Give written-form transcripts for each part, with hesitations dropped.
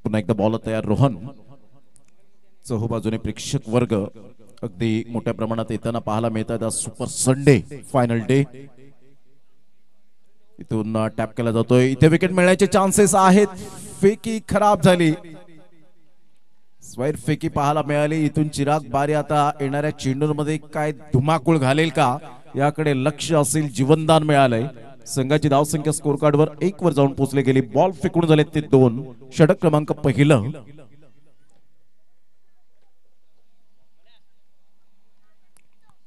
पुन्हा एकदा बॉल तयार रोहन. चहू बाजूने प्रेक्षक वर्ग अगदी मोठ्या प्रमाणात येताना पाहायला मिळतात. आज सुपर संडे फायनल डे. इथून टॅप केला जातोय. इथे विकेट मिळण्याचे चान्सेस आहेत. फेकी खराब झाली. स्क्वेअर फेकी पाहायला मिळाली. इथून चिराग बारी आता येणाऱ्या चेंडूमध्ये काय धुमाकूळ घालेल का याकडे लक्ष असेल. जीवनदान मिळालंय. संघाची धावसंख्या स्कोर कार्डवर 1 वर जाऊन पोहोचली गेली. बॉल फेकून झाले ते 2. षटक क्रमांक पहिलं.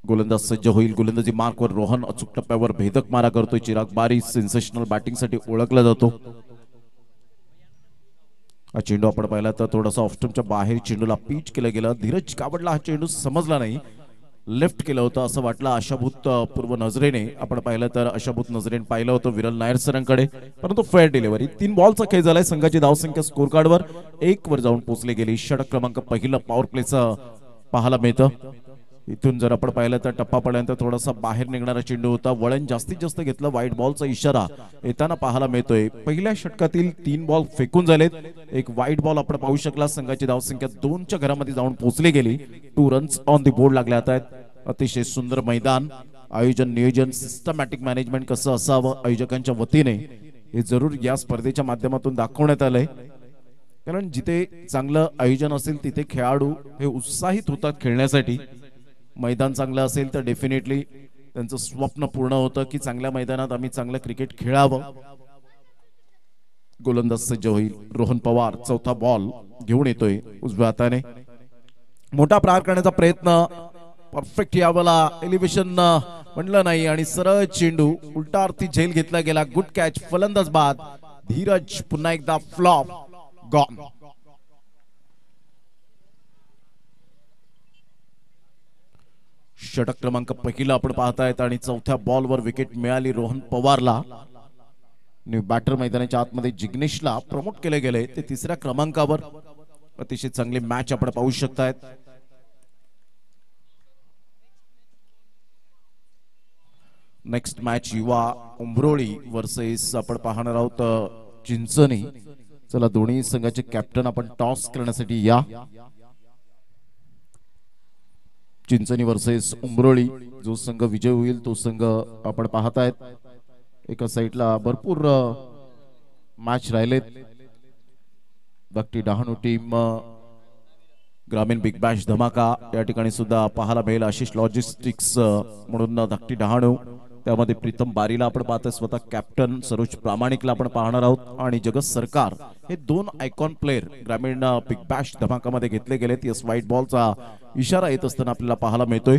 गोलंदाज सज्ज होईल. गोलंदाजी मार्कवर रोहन अचूक टप्प्यावर भेदक मारा करतोय. चिराग बारी सेन्सेशनल बॅटिंग साठी ओळखला जातो. हा चेंडू आपण पाहिला तर थोडासा ऑफस्टंपच्या बाहेर चेंडूला पिच केलं गेलं. धीरज कावडला हा चेंडू समजला नाही. लेफ्ट केलं होतं असं वाटलं आशाभूत पूर्व नजरेने. आपण पाहिलं तर आशाभूत नजरेने पाहिलं होतं विरल नायर सरांकडे, परंतु फेअर डिलिव्हरी. 3 बॉलचा खेळ झालाय. संघाची धावसंख्या स्कोर कार्डवर 1 वर जाऊन पोहोचली गेली. षटक क्रमांक पहिलं पॉवर प्लेचं पाहायला मिळतं. इथून जर आपण पाहिलं तर टप्पा पडल्यानंतर थोडासा बाहेर निघणारा चेंडू होता. वळण जास्तीत जास्त घेतलं. व्हाईट बॉलचा इशारा येताना पाहायला मिळतोय. पहिल्या षटकातील 3 बॉल फेकून झालेत. एक व्हाईट बॉल आपण पाहू शकला. संघाची धावसंख्या 2च्या घरामध्ये जाऊन पोहोचली गेली. 2 रन्स ऑन द बोर्ड लागले आहेत. अतिशय सुंदर मैदान. आयोजन नियोजन सिस्टमॅटिक मॅनेजमेंट कसं असावं आयोजकांच्या वतीने हे जरूर या स्पर्धेच्या माध्यमातून दाखवण्यात आलंय. कारण जिथे चांगलं आयोजन असेल तिथे खेळाडू हे उत्साहित होतात खेळण्यासाठी. मैदान चांगलं असेल तर डेफिनेटली त्यांचं स्वप्न पूर्ण होतं की चांगल्या मैदानात आम्ही चांगलं क्रिकेट खेळावं. गोलंदाज सज्ज होईल. रोहन पवार चौथा बॉल घेऊन येतोय उजव्या हाताने. मोठा प्रहार करण्याचा प्रयत्न. परफेक्ट यावला एलिव्हेशन म्हणलं नाही आणि सरळ चेंडू उलटा अर्थी झेल घेतला गेला. Good catch. फलंदाज बाद. धीरज पुन्हा एकदा फ्लॉप. गॉन. षटक क्रमांक पहिला आपण पाहतायत आणि चौथ्या बॉलवर विकेट मिळाली रोहन पवारला. न्यू बॅटर मैदानाच्या आतमध्ये जिग्नेशला प्रमोट केले गेले. ते 3ऱ्या क्रमांकावर. अतिशय चांगली मॅच आपण पाहू शकतायत. नेक्स्ट मॅच युवा उंबरोळी वर्सेस आपण पाहणार आहोत चिंचणी. चला दोन्ही संघाचे कॅप्टन आपण टॉस करण्यासाठी या. चिंचणी वर्सेस उंबरोळी. जो संघ विजय होईल तो संघ आपण पाहतायत. एका साइडला भरपूर मॅच राहिलेत. धाकटी डहाणू टीम ग्रामीण बिग बॅश धमाका या ठिकाणी सुद्धा पाहायला मिळेल. आशिष लॉजिस्टिक्स म्हणून धाकटी डहाणू. त्यामध्ये प्रीतम बारीला आपण पाहतोय. स्वतः कॅप्टन सरोज प्रामाणिकला आपण पाहणार आहोत. आणि जगत सरकार हे 2 आयकॉन प्लेयर ग्रामीण बिग बॅश धमाकामध्ये घेतले गेलेत. यस व्हाईट बॉलचा इशारा येत असताना आपल्याला पाहायला मिळतोय.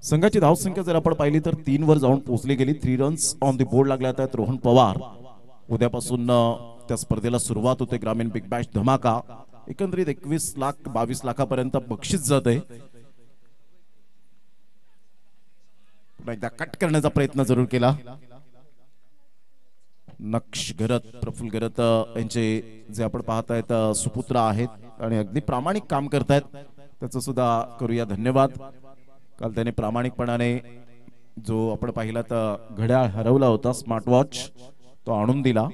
संघाची धावसंख्या जर आपण पाहिली तर 3 वर जाऊन पोहोचली गेली. 3 रन्स ऑन द बोर्ड लागल्या आहेत. रोहन पवार उद्यापासून त्या स्पर्धेला सुरुवात होते. ग्रामीण बिग बॅश धमाका. एकंदरीत 21 लाख 22 लाखापर्यंत बक्षीस जाते. एकदा कट करण्याचा प्रयत्न जरूर केला. नक्ष घरत प्रफुल्ल घरत यांचे जे आपण पाहतायत सुपुत्र आहेत आणि अगदी प्रामाणिक काम करतायत. त्याचं सुद्धा करूया धन्यवाद. काल त्याने प्रामाणिकपणाने जो आपण पाहिला तर घड्याळ हरवला होता स्मार्ट वॉच तो आणून दिला.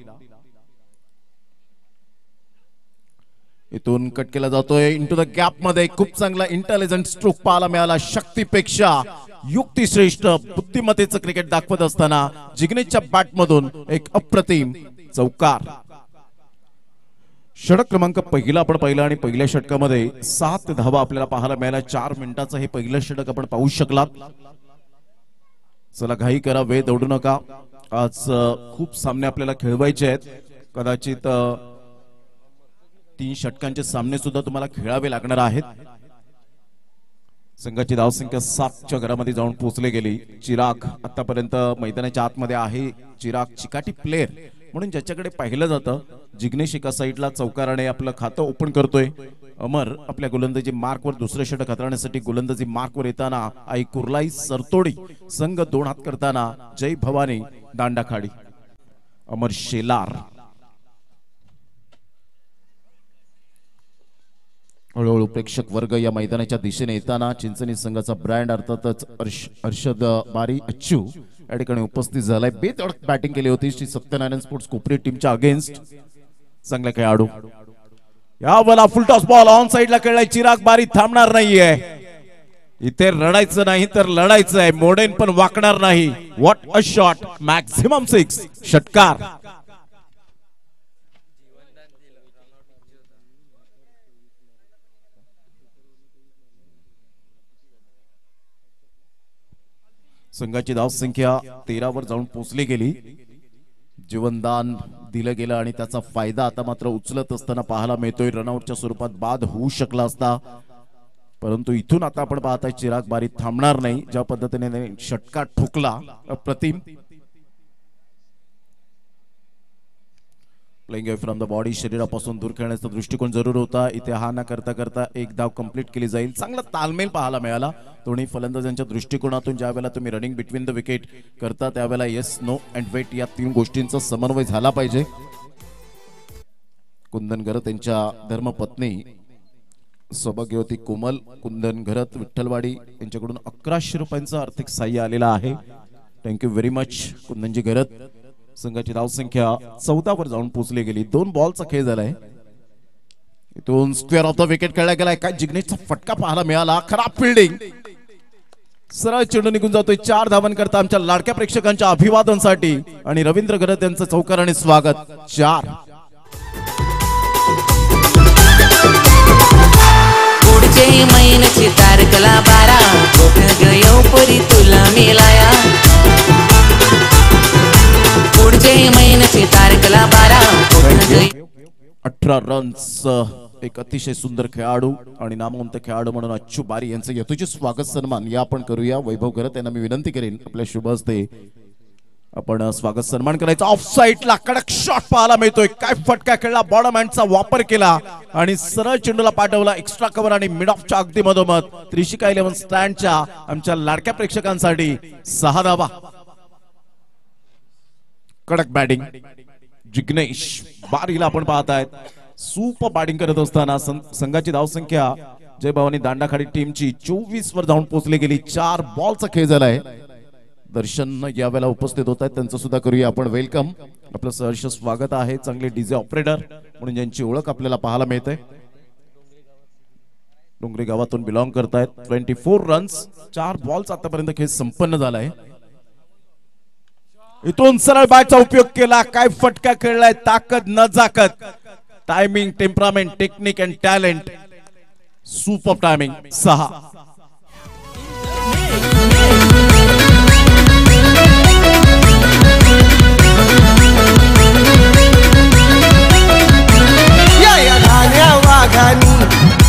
इथून कट केला जातोय इनटू द गॅप मध्ये. खूप चांगला इंटेलिजंट स्ट्रोक पाहायला मिळाला. शक्तीपेक्षा युक्तिश्रेष्ठ बुद्धिमत्तेचं क्रिकेट दाखवत असताना जिग्नेशच्या बॅट मधून एक अप्रतिम चौकार. षटक क्रमांक पहिला आपण पाहिला आणि पहिल्या षटकामध्ये 7 धावा आपल्याला पाहायला मिळाल्या. 4 मिनिटाचं हे पहिलं षटक आपण पाहू शकलात. चला घाई करा, वेळ दौडू नका. आज खूप सामने आपल्याला खेळवायचे आहेत. कदाचित 3 षटकांचे सामने सुद्धा तुम्हाला खेळावे लागणार आहेत. संघाची धावसंख्या 7च्या घरामध्ये जाऊन पोहोचले गेली. चिराग आतापर्यंत मैदानाच्या आतमध्ये आहे. चिराग चिकाटी प्लेयर म्हणून ज्याच्याकडे पाहिलं जातं. जिग्नेश एका साईडला चौकाराने आपलं खातं ओपन करतोय. अमर आपल्या गोलंदाजी मार्कवर दुसरं षटक हाताळण्यासाठी गोलंदाजी मार्कवर येताना आई कुर्लाई सरतोडी. संघ 2 हात करताना जय भवानी दांडाखाडी. अमर शेलार हळूहळू प्रेक्षक वर्ग या मैदानाच्या दिशेने येताना चिंचणी संघाचा ब्रँड अर्थातच अर्षद बारी अच्छू या ठिकाणी उपस्थित झालाय. बेतडक बॅटिंग केली होती श्री सत्यनारायण स्पोर्ट्स कोपरी टीमच्या अगेन्स्ट. चांगला खेळाडू या बोला फुल टॉस बॉल ऑन साइडला खेळलाय चिराग बारी थांबणार नाहीये इथे रडायचं नाही तर लढायचं आहे मोडेन पण वाकणार नाही व्हॉट अ शॉट मॅक्सिमम 6 षटकार संघाची धाव संख्या 13 वर जाऊन पोहोचली गेली जीवनदान दिलं गेलं आणि त्याचा फायदा आता मात्र उचलत असताना पाहायला मिळतोय रनआउटच्या स्वरूपात बाद होऊ शकला असता परंतु इथून आता आपण पाहताय चिराग बारी थांबणार नाही ज्या पद्धतीने षटकार ठोकला अप्रतिम प्लेइंग फ्रॉम द बॉडी शरीरापासून दूर खेळण्याचा दृष्टिकोन जरूर होता इथे हा न करता करता एक धाव कंप्लीट केली जाईल चांगला तालमेल पाहायला मिळाला दोन्ही फलंदाजांच्या दृष्टिकोनातून ज्यावेळेला तुम्ही रनिंग बिटवीन द विकेट करता त्यावेळेला येस नो अँड वेट या तीन गोष्टींचा समन्वय झाला पाहिजे कुंदन घरत यांच्या धर्मपत्नी सौभाग्यवती कोमल कुंदन घरत विठ्ठलवाडी यांच्याकडून 1100 रुपयांचं आर्थिक सहाय्य आलेलं आहे थँक्यू व्हेरी मच कुंदनजी घरत संघाची धाव संख्या 14 वर जाऊन पोहोचली गेली 2 बॉलचा खेळ झालाय इथून स्क्वेअर ऑफ द विकेट खेळला गेलाय काय जिग्नेशचा फटका पाहायला मिळाला खराब फिल्डिंग सरळ चेंडू निघून जातोय 4 धावन करता आमच्या लाडक्या प्रेक्षकांच्या अभिवादनासाठी आणि रवींद्र घरत यांचं चौकाराने स्वागत 4 पुढचे महिन्याची तारखला 12 गयो परी तुला मिलाया पुढचे महिन्याची तारखला 12 18 रन्स एक अतिशय सुंदर खेळाडू आणि नामवंत खेळाडू म्हणून अच्चू बारी यांचं यथोचित स्वागत सन्मान या आपण करूया वैभव घरत यांना मी विनंती करेन आपल्या शुभ हस्ते आपण स्वागत सन्मान करायचा ऑफ साइडला कडक शॉट पाहायला मिळतोय काय फटका खेळला बॉटम हँडचा वापर केला आणि सरळ चेंडूला पाठवला एक्स्ट्रा कव्हर आणि मिड ऑफच्या अगदी मधोमध त्रिशिका 11 स्टँडच्या आमच्या लाडक्या प्रेक्षकांसाठी 6 धावा कडक बॅटिंग जिग्नेश बारीला आपण पाहतायत सुपर बॅटिंग करत असताना संघाची धाव संख्या जय भवानी दांडाखाडी टीमची 24 वर जाऊन पोहोचली गेली 4 बॉलचा खेळ झालाय दर्शन यावेळेला उपस्थित होत आहेत त्यांचं सुद्धा करूया आपण वेलकम आपलं सहर्ष स्वागत आहे चांगले डीजे ऑपरेटर म्हणून ज्यांची ओळख आपल्याला पाहायला मिळते डोंगरी गावातून बिलॉंग करतायत 24 रन्स 4 बॉल्स आतापर्यंत खेळ संपन्न झालाय इथून सरळ बॅटचा उपयोग केला काय फटका खेळलाय ताकद नजाकत timing temperament technique and talent super timing 6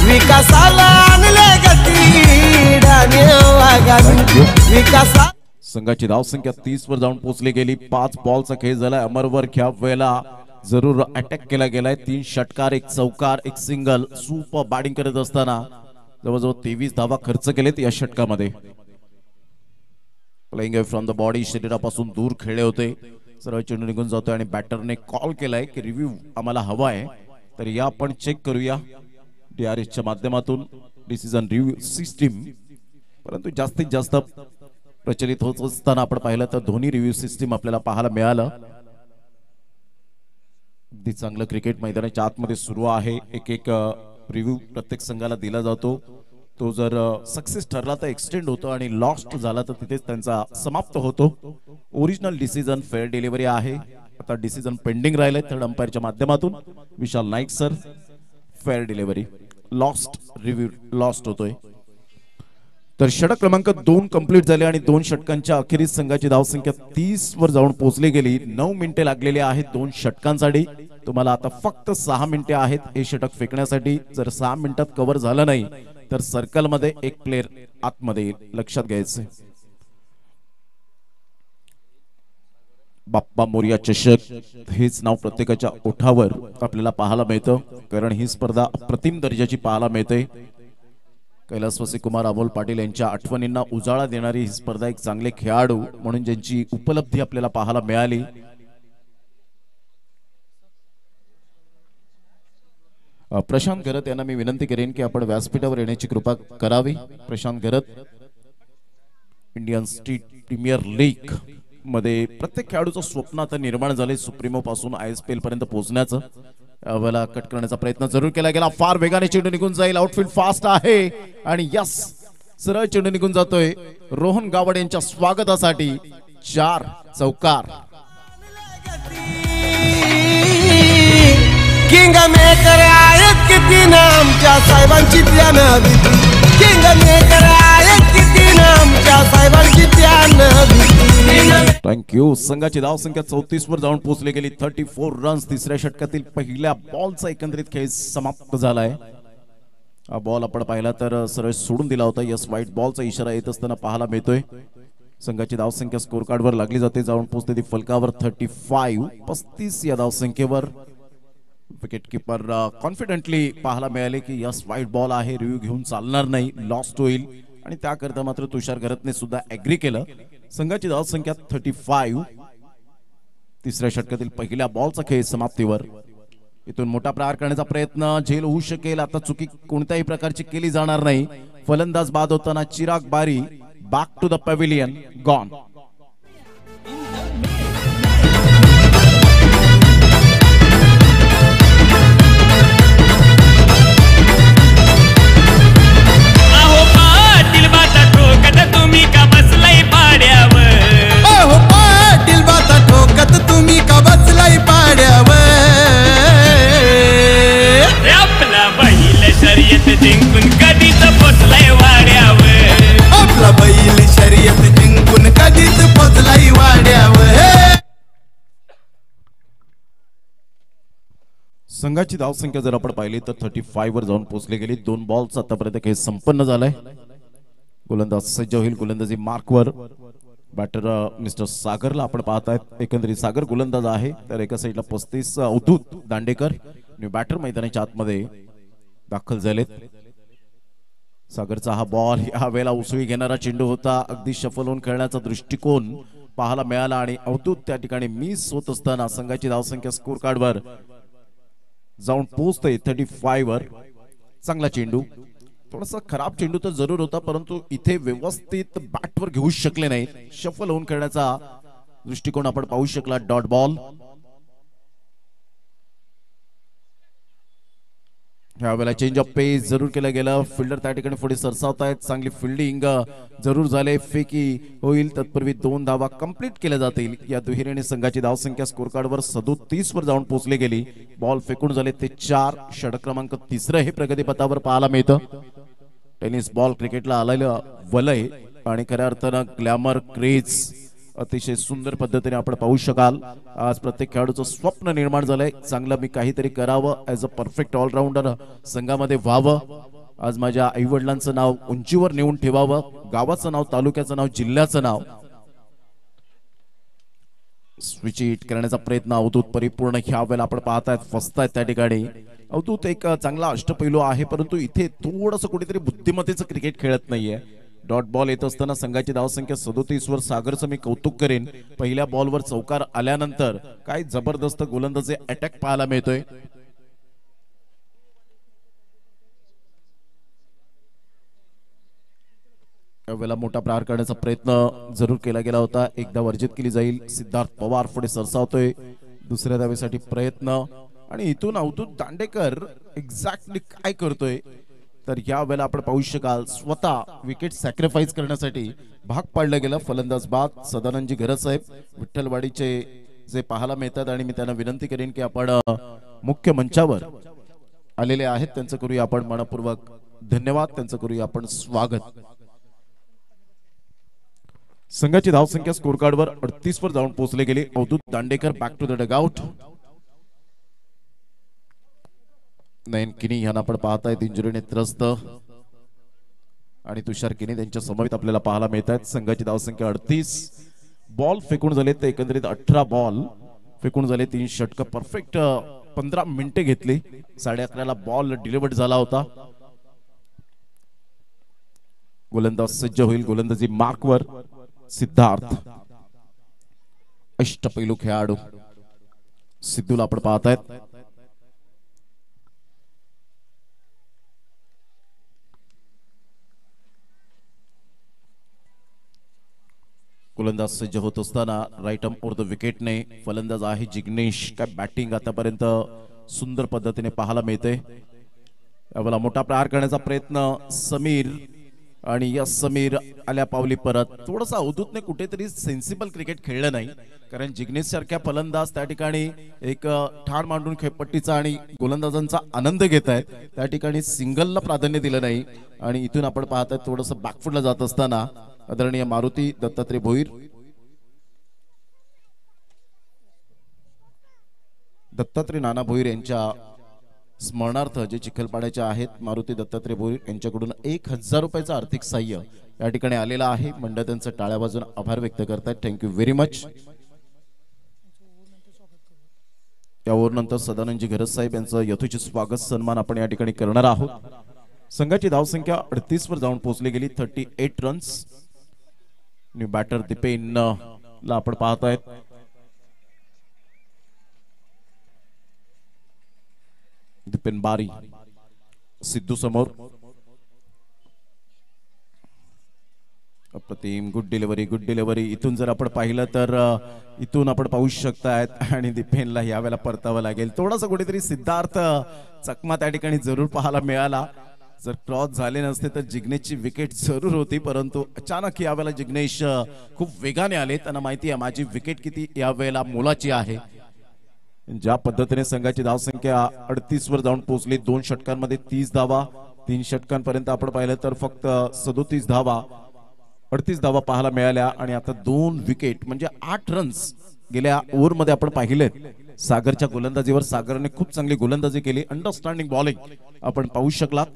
विकासाला आणले गती विकासा संघाची धाव संख्या 30 वर जाऊन पोहोचली गेली 5 बॉलचा खेळ झालाय अमरवर ह्या वेळेला जरूर अटॅक केला गेलाय 3 षटकार 1 चौकार 1 सिंगल सुपर बॅटिंग करत असताना जवळजवळ 23 धावा खर्च केलेत या षटकामध्ये प्लेइंग फ्रॉम द बॉडी शरीरापासून दूर खेळले होते सरळ चेंडू निघून जातोय आणि बॅटरने कॉल केलाय की रिव्ह्यू आम्हाला हवा आहे तर या आपण चेक करूया DRS च्या माध्यमातून डिसिजन रिव्ह्यू सिस्टीम परंतु जास्तीत जास्त प्रचलित होत असताना आपण पाहिलं तर दोन्ही रिव्ह्यू सिस्टीम आपल्याला पाहायला मिळालं अगदी चांगलं क्रिकेट मैदानाच्या आतमध्ये सुरू आहे एक एक रिव्ह्यू प्रत्येक संघाला दिला जातो तो जर सक्सेस ठरला तर एक्सटेंड होतो आणि लॉस्ट झाला तर तिथेच त्यांचा समाप्त होतो ओरिजिनल डिसिजन फेअर डिलिव्हरी आहे आता डिसिजन पेंडिंग राहिले थर्ड अंपायरच्या माध्यमातून Vishal Naik sir fair delivery lost review lost होतोय तर षटक क्रमांक 2 कंप्लीट झाले आणि 2 षटकांच्या अखेरीस संघाची धावसंख्या 30 वर जाऊन पोहोचली गेली 9 मिनिटे लागलेली आहेत 2 षटकांसाठी तुम्हाला आता फक्त 6 मिनिटे आहेत हे षटक फेकण्यासाठी जर 6 मिनिटात कव्हर झालं नाही तर सर्कल मध्ये एक प्लेयर आतमध्ये लक्षात घ्यायचं बाप्पा मोरिया चषक हेच नाव प्रत्येकाच्या ओठावर आपल्याला पाहायला मिळतं कारण ही स्पर्धा अप्रतिम दर्जाची पाहायला मिळते कैलासवासी कुमार अमोल पाटील यांच्या आठवणींना उजाळा देणारी ही स्पर्धा एक चांगले खेळाडू म्हणून ज्यांची उपलब्धी आपल्याला पाहायला मिळाली प्रशांत घरत यांना मी विनंती करेन की आपण व्यासपीठावर येण्याची कृपा करावी प्रशांत घरत इंडियन स्टेट प्रीमियर लीग मध्ये प्रत्येक खेळाडूचं स्वप्न आता निर्माण झाले सुप्रीमो पासून ISPL पर्यंत पोहोचण्याचं वेळेला कट करण्याचा प्रयत्न जरूर केला गेला, फार वेगाने चेंडू निघून जाईल, आउटफील्ड फास्ट आहे आणि यस सरळ चेंडू निघून जातोय. रोहन गावडे यांच्या स्वागतासाठी 4 चौकार. किंग मेकर आहेत किती ना आमच्या साहेबांची त्यानं भीती. किंग मेकर आहेत किती ना आमच्या साहेबांची त्यानं भीती. थँक्यू. संघाची धावसंख्या 34 वर जाऊन पोहोचली गेली. 34 रन्स. तिसऱ्या षटकातील पहिल्या बॉलचा एकंदरीत खेळ समाप्त झालाय. हा बॉल आपण पाहिला तर सरळ सोडून दिला होता. यस व्हाईट बॉलचा इशारा येत असताना पाहायला मिळतोय. संघाची धावसंख्या स्कोर कार्डवर लागली जाते, जाऊन पोहोचते ती फलकावर 35 या धावसंख्येवर. विकेट किपर कॉन्फिडेंटली पाहायला मिळाले की यस व्हाईट बॉल आहे, रिव्ह्यू घेऊन चालणार नाही, लॉस्ट होईल आणि त्याकरता मात्र तुषार घरतने सुद्धा ऍग्री केलं. संघाची धावसंख्या 35. तिसऱ्या षटकातील पहिल्या बॉलचा खेळ समाप्तीवर. इथून मोठा प्रहार करण्याचा प्रयत्न झेल होऊ शकेल. आता चुकी कोणत्याही प्रकारची केली जाणार नाही. फलंदाज बाद होताना चिराग बारी back to the pavilion, gone. तुम्ही का बसलाय पाड्यावर. अहो पाटील बाता ठोकत तुम्ही का बसलाय पाड्यावर. आपला बैल शर्यत जिंकून कधीच पोचलाय वाड्यावर. आपला बैल शर्यत जिंकून कधीच पोचलाय वाड्यावर. संघाची धावसंख्या जर आपण पाहिली तर 35 वर जाऊन पोहोचली गेली. 2 बॉल्स आतापर्यंत खेळ संपन्न झालाय. गोलंदाज सज्ज होईल गोलंदाजी मार्कवर. बॅटर मिस्टर सागरला आपण पाहतायत. एकंदरीत सागर गोलंदाज आहे, तर एका साईडला 35 अवधूत दांडेकर आणि बॅटर मैदानाच्या आतमध्ये दाखल झालेत. सागरचा हा बॉल या वेळेला उसळी घेणारा चेंडू होता. अगदी शफल होऊन खेळण्याचा दृष्टिकोन पाहायला मिळाला आणि अवधूत त्या ठिकाणी मिस होत असताना संघाची धावसंख्या स्कोर कार्डवर जाऊन पोहोचते 35 वर. चांगला चेंडू, थोडासा खराब चेंडू तर जरूर होता, परंतु इथे व्यवस्थित बॅटवर घेऊ शकले नाही. शफल होऊन खेळण्याचा दृष्टिकोन आपण पाहू शकला. Dot ball. यावेळेला चेंज ऑफ पेस जरूर केलं गेलं. फिल्डर त्या ठिकाणी पुढे सरसावतायत. चांगली फिल्डिंग जरूर झाले. फेकी होईल तत्पूर्वी 2 धावा कंप्लीट केल्या जातील. या दुहेरीने संघाची धावसंख्या स्कोर कार्डवर 37 वर जाऊन पोहोचली गेली. बॉल फेकून झाले ते 4. षटक क्रमांक 3 हे प्रगतीपथावर पाहायला मिळतं. टेनिस बॉल क्रिकेटला आलेलं वलय आणि खऱ्या अर्थानं ग्लॅमर, क्रेज अतिशय सुंदर पद्धतीने आपण पाहू शकाल. आज प्रत्येक खेळाडूचं स्वप्न निर्माण झालंय, चांगलं मी काहीतरी करावं, ऍज अ परफेक्ट ऑलराऊंडर संघामध्ये व्हावं. आज माझ्या आई वडिलांचं नाव उंचीवर नेऊन ठेवावं, गावाचं नाव, तालुक्याचं नाव, जिल्ह्याचं नाव. स्विच हिट करण्याचा प्रयत्न अवधूत परिपूर्ण ह्या वेळेला आपण पाहतायत फसतायत त्या ठिकाणी. अवधूत एक चांगला अष्टपैलू आहे, परंतु इथे थोडंसं कुठेतरी बुद्धिमत्तेचं क्रिकेट खेळत नाहीये. डॉट बॉल येत असताना संघाची धावसंख्या 37 वर. सागरचं मी कौतुक करेन. पहिल्या बॉलवर चौकार आल्यानंतर काय जबरदस्त गोलंदाजी अटॅक पाहायला मिळतोय. यावेळेला मोठा प्रहार करण्याचा प्रयत्न जरूर केला गेला होता. एकदा वर्जित केली जाईल. सिद्धार्थ पवार पुढे सरसावतोय. दुसऱ्या धावेसाठी प्रयत्न आणि इथून अवधूत दांडेकर एक्झॅक्टली काय करतोय तर या वेळेला आपण पाहू शकाल स्वतः विकेट सॅक्रिफाईस करण्यासाठी भाग पाडलं गेलं. फलंदाज बाद सदानंदजी घरत साहेब विठ्ठलवाडीचे जे पाहायला मिळतात आणि मी त्यांना विनंती करेन की आपण मुख्य मंचावर आलेले आहेत त्यांचं करूया आपण मनपूर्वक धन्यवाद, त्यांचं करूया आपण स्वागत. संघाची धावसंख्या स्कोर कार्डवर 38 वर जाऊन पोहोचले गेले. Avdhoot Dandekar back to the dugout. Nayan Kini यांना आपण पाहतायत इंजुरीने त्रस्त आणि तुषार किनी त्यांच्या समवेत आपल्याला पाहायला मिळत आहेत. संघाची धावसंख्या 38. बॉल फेकून झाले ते एकंदरीत 18 बॉल फेकून झाले. 3 षटक परफेक्ट 15 मिनिटे घेतली. 11:30 बॉल डिलिव्हर्ड झाला होता. गोलंदाज सज्ज होईल गोलंदाजी मार्कवर. सिद्धार्थ अष्टपैलू खेळाडू सिद्धूला आपण पाहतायत. गोलंदाज सज्ज होत असताना राईट आर्म ओव्हर द विकेटने फलंदाज आहे जिग्नेश. काय बॅटिंग आतापर्यंत सुंदर पद्धतीने पाहायला मिळते. यावेळेला मोठा प्रहार करण्याचा प्रयत्न समीर आणि या समीर आल्या पावली परत. थोडासा अवधूतने कुठेतरी सेन्सिबल क्रिकेट खेळलं नाही, कारण जिग्नेश सारख्या फलंदाज त्या ठिकाणी एक ठाण मांडून खेळपट्टीचा आणि गोलंदाजांचा आनंद घेत आहेत. त्या ठिकाणी सिंगलला प्राधान्य दिलं नाही आणि इथून आपण पाहताय थोडंसं बॅकफुटला जात असताना आदरणीय मारुती दत्तात्रय भोईर, दत्तात्रय नाना भोईर यांच्या स्मरणार्थ जे चिखलपाड्याचे आहेत मारुती दत्तात्रय भोईर यांच्याकडून 1000 रुपयाचं आर्थिक सहाय्य या ठिकाणी आलेलं आहे. मंडळ त्यांचं टाळ्या वाजून आभार व्यक्त करतात. Thank you very much. या ओव्हरनंतर सदानंदजी घरत साहेब यांचं यथोचित स्वागत सन्मान आपण या ठिकाणी करणार आहोत. संघाची धावसंख्या 38 वर जाऊन पोहोचली गेली. 38 रन्स. न्यू बॅटर दिपेन ला आपण पाहतायत. दिपेन बारी सिद्धू समोर. अप्रतिम गुड डिलिव्हरी. इथून जर आपण पाहिलं तर इथून आपण पाहू शकतायत आणि दिपेनला यावेळेला परतावं लागेल. थोडासा कुठेतरी सिद्धार्थ चकमा त्या ठिकाणी जरूर पाहायला मिळाला. जर क्रॉस झाले नसते तर जिग्नेशची विकेट जरूर होती, परंतु अचानक यावेळेला जिग्नेश खूप वेगाने आले. त्यांना माहिती आहे माझी विकेट किती यावेळेला मोलाची आहे. ज्या पद्धतीने संघाची धावसंख्या 38 वर जाऊन पोहोचली. 2 षटकांमध्ये 30 धावा, 3 षटकांपर्यंत आपण पाहिलं तर फक्त 37 धावा, 38 धावा पाहायला मिळाल्या आणि आता 2 विकेट म्हणजे 8 रन्स गेल्या ओव्हरमध्ये आपण पाहिलेत. सागरच्या गोलंदाजीवर सागरने खूप चांगली गोलंदाजी केली. अंडरस्टँडिंग बॉलिंग आपण पाहू शकलात.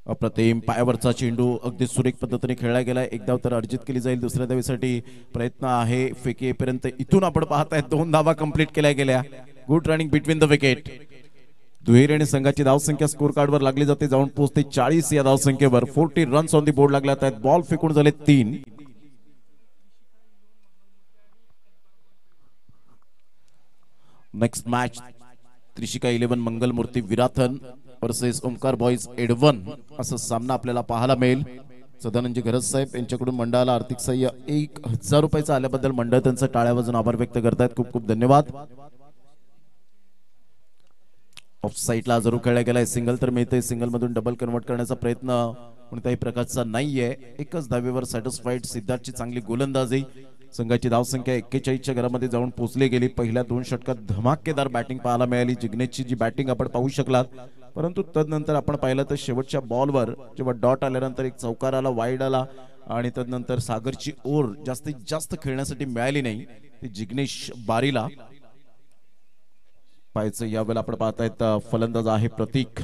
अप्रतिम पायावरचा चेंडू अगदी सुरेख पद्धतीने खेळला गेला. एक धाव तर अर्जित केली जाईल. दुसऱ्या धावेसाठी प्रयत्न आहे फेकीपर्यंत. इथून आपण पाहताय 2 धावा कंप्लीट केल्या गेल्या. Good running between the wicket. दुहेरी आणि संघाची धावसंख्या स्कोर कार्ड वर लागली जाते. जाऊन पोहोचते 40 या धावसंख्येवर. 40 रन्स ऑन दी बोर्ड लागल्यात आहेत. बॉल फेकून झाले 3. Next match Trishika 11 Mangalmurti Virathan versus Omkar boys एडवन असा सामना आपल्याला पाहायला मिळेल. सदानंदजी घरत साहेब यांच्याकडून मंडळाला आर्थिक सहाय्य 1000 रुपयाचं आल्याबद्दल मंडळ त्यांचं टाळ्या वाजून आभार व्यक्त करतात. खूप खूप धन्यवाद. ऑफ साईडला जरूर खेळला गेलाय. सिंगल तर मिळते. सिंगल मधून डबल कन्वर्ट करण्याचा प्रयत्न कोणत्याही प्रकारचा नाहीये. एकच धावेवर सॅटिस्फाईड. सिद्धार्थची चांगली गोलंदाजी. संघाची धावसंख्या 41च्या घरामध्ये जाऊन पोहोचली गेली. पहिल्या 2 षटकात धमाकेदार बॅटिंग पाहायला मिळाली. जिग्नेशची जी बॅटिंग आपण पाहू शकलात, परंतु तदनंतर आपण पाहिलं तर शेवटच्या बॉलवर जेव्हा डॉट आल्यानंतर एक चौकार आला, वाईड आला आणि तदनंतर सागरची ओव्हर जास्तीत जास्त खेळण्यासाठी मिळाली नाही. ती जिग्नेश बारीला पाहायचं. यावेळेला आपण पाहतायत फलंदाज आहे प्रतीक.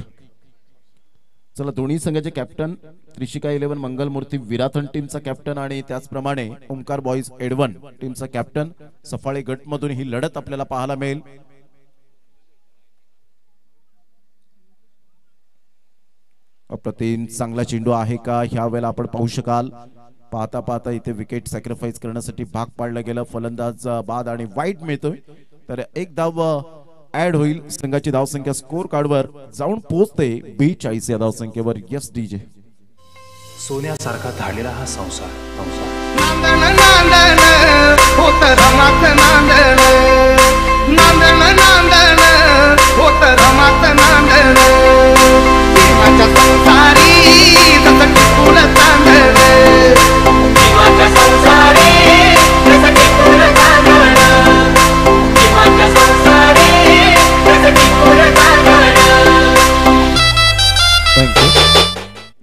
चला, दोन्ही संघाचे कॅप्टन त्रिशिका 11 मंगलमूर्ती विराथन टीमचा कॅप्टन आणि त्याचप्रमाणे ओमकार बॉईज एडवन टीमचा कॅप्टन. सफाळे गट मधून ही लढत आपल्याला पाहायला मिळेल. अप्रतिम चांगला चेंडू आहे का ह्या वेळेला आपण पाहू शकाल. पाहता पाहता इथे विकेट सॅक्रिफाईस करण्यासाठी भाग पाडलं गेलं. फलंदाज बाद आणि वाईट मिळतोय. तर एक धाव ऍड होईल. संघाची धावसंख्या स्कोर कार्डवर जाऊन पोहोचते 42 या धावसंख्येवर. Yes DJ. सोन्यासारखा धाडलेला हा संसार नांदण नांदण होत रमात नांदण. नांदण नांदण होत रमात नांदण. जीवाच्या संसारी जसं टिकून चांदण. जीवाच्या संसारी जसं टिकून चांदण. जीवाच्या संसारी जसं टिकून चांदण.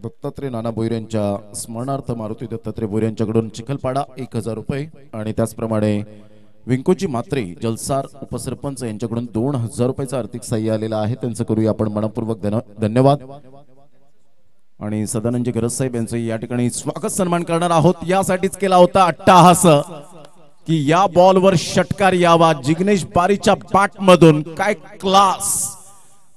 दत्तात्रय नाना भोईर यांच्या स्मरणार्थ मारुती दत्तात्रय भोईर यांच्याकडून चिखलपाडा 1000 रुपये आणि त्याचप्रमाणे विंकोजी मात्रे जलसार उपसरपंच यांच्याकडून 2000 रुपयाचं आर्थिक सहाय्य आलेलं आहे. त्यांचं करूया आपण मनपूर्वक धन्यवाद. आणि सदानंदजी घरत साहेब यांचं या ठिकाणी स्वागत सन्मान करणार आहोत. यासाठीच केला होता अट्टाहास की या बॉलवर षटकार यावा. जिग्नेश बारीच्या बॅट मधून काय क्लास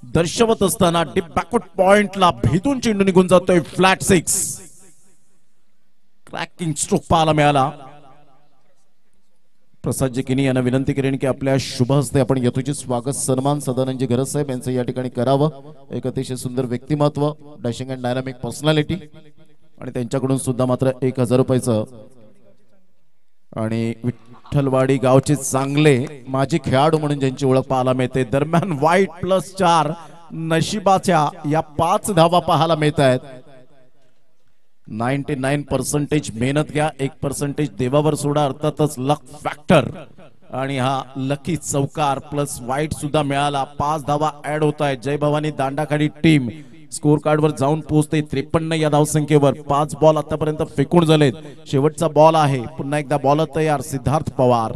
दर्शवत असताना डीप बॅकवर्ड पॉइंटला भेदून चेंडू निघून जातोय. फ्लॅट 6 क्रॅकिंग स्ट्रोक पाहायला मिळाला. प्रसाद जिकिनी यांना विनंती करेन की आपल्या शुभ हस्ते आपण यथोचित स्वागत सन्मान सदानंदजी गरज साहेब यांचं या ठिकाणी करावं. एक अतिशय सुंदर व्यक्तिमत्व, डॅशिंग अँड डायनामिक पर्सनॅलिटी, आणि त्यांच्याकडून सुद्धा मात्र 1000 रुपयाचं. आणि विठ्ठलवाडी गावचे चांगले माजी खेळाडू म्हणून ज्यांची ओळख पाहायला मिळते. दरम्यान वाईट +4 नशिबाच्या या 5 धावा पाहायला मिळत आहेत. 99% मेहनत घ्या, 1% देवावर सोडा, अर्थातच लक फॅक्टर. आणि हा लकी चौकार प्लस वाईट सुद्धा मिळाला. 5 धावा ऍड होत आहेत. जय भवानी दांडाखाडी टीम स्कोर कार्ड वर जाऊन पोहोचते 53 या धावसंख्येवर. 5 बॉल आतापर्यंत फेकून झालेत. शेवटचा बॉल आहे. पुन्हा एकदा बॉल तयार. सिद्धार्थ पवार,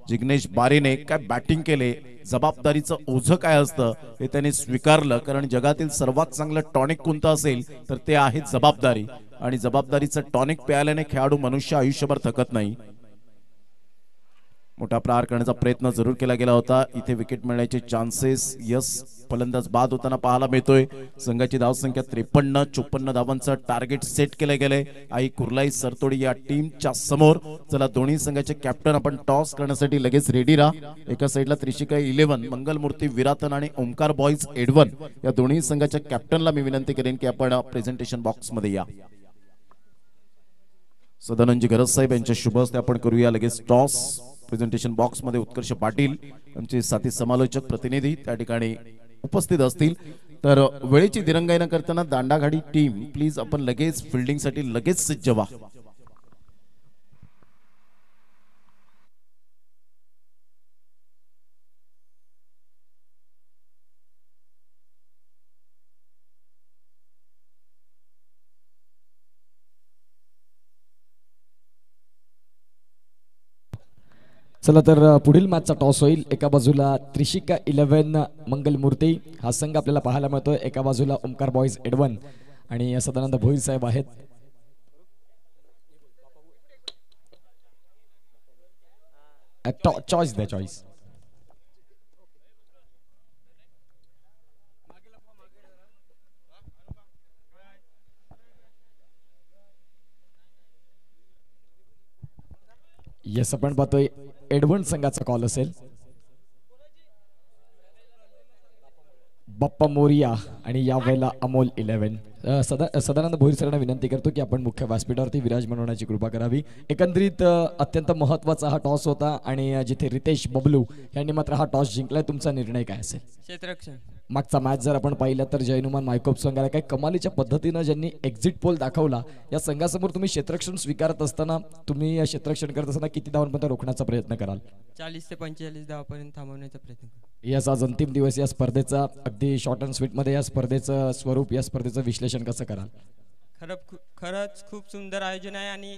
जिग्नेश बारीने काय बॅटिंग केले. जबाबदारीचं ओझं काय असतं हे त्यांनी स्वीकारलं, कारण जगातील सर्वात चांगलं टॉनिक कोणतं असेल तर ते आहे जबाबदारी. आणि जबाबदारीचं टॉनिक प्यायल्याने खेळाडू मनुष्य आयुष्यभर थकत नाही. मोठा प्रहार करण्याचा प्रयत्न जरूर केला गेला होता. इथे विकेट मिळण्याचे चान्सेस यस फलंदाज बाद होताना पाहायला मिळतोय. संघाची धावसंख्या 53-54 धावांचं टार्गेट सेट केले गेले. आई कुर्लाई सरतोडी या टीमच्या समोर. चला दोन्ही संघाचे कॅप्टन आपण टॉस करण्यासाठी लगेच रेडी राहा. एका साईडला त्रिशिका 11, मंगलमूर्ती विरातन आणि ओमकार बॉईज एडवन या दोन्ही संघाच्या कॅप्टनला मी विनंती करेन की आपण प्रेझेंटेशन बॉक्स मध्ये या. सदानंदजी गरज साहेब यांच्या शुभ हस्ते आपण करूया लगेच टॉस. प्रेझेंटेशन बॉक्स मध्ये उत्कर्ष पाटील आमचे साथी समालोचक प्रतिनिधी त्या ठिकाणी उपस्थित असतील. तर वेळेची दिरंगाई न करताना दांडागाडी टीम प्लीज आपण लगेच फिल्डिंग साठी लगेच सज्ज व्हा. चला तर पुढील मॅचचा टॉस होईल. एका बाजूला त्रिशिका 11 मंगलमूर्ती हा संघ आपल्याला पाहायला मिळतोय. एका बाजूला ओमकार बॉईज एडवन आणि सदानंद भोईर साहेब आहेत. चॉईस द्या चॉईस. येस आपण पाहतोय एडवन संघाचा कॉल असेल. बाप्पा मोरिया आणि यावेळेला अमोल 11. सदानंद भोईर सरांना विनंती करतो की आपण मुख्य व्यासपीठावरती विराजमान होण्याची कृपा करावी. एकंदरीत अत्यंत महत्त्वाचा हा टॉस होता आणि जिथे रितेश बबलू यांनी मात्र हा टॉस जिंकलाय. तुमचा निर्णय काय असेल? क्षेत्ररक्षण. मागचा मॅच जर आपण पाहिला तर जयनुमान मायकोप संघाला काही कमालीच्या पद्धतीनं ज्यांनी एक्झिट पोल दाखवला. या संघासमोर तुम्ही क्षेत्ररक्षण स्वीकारत असताना तुम्ही क्षेत्ररक्षण करत असताना किती धावांपर्यंत रोखण्याचा प्रयत्न कराल? 40 ते 45 धावांपर्यंत थांबवण्याचा प्रयत्न करू. याच आज अंतिम दिवस या स्पर्धेचा अगदी शॉर्ट अँड स्वीट मध्ये या स्पर्धेचं स्वरूप, या स्पर्धेचं विश्लेषण कसं कराल? खरंच खूप सुंदर आयोजन आहे आणि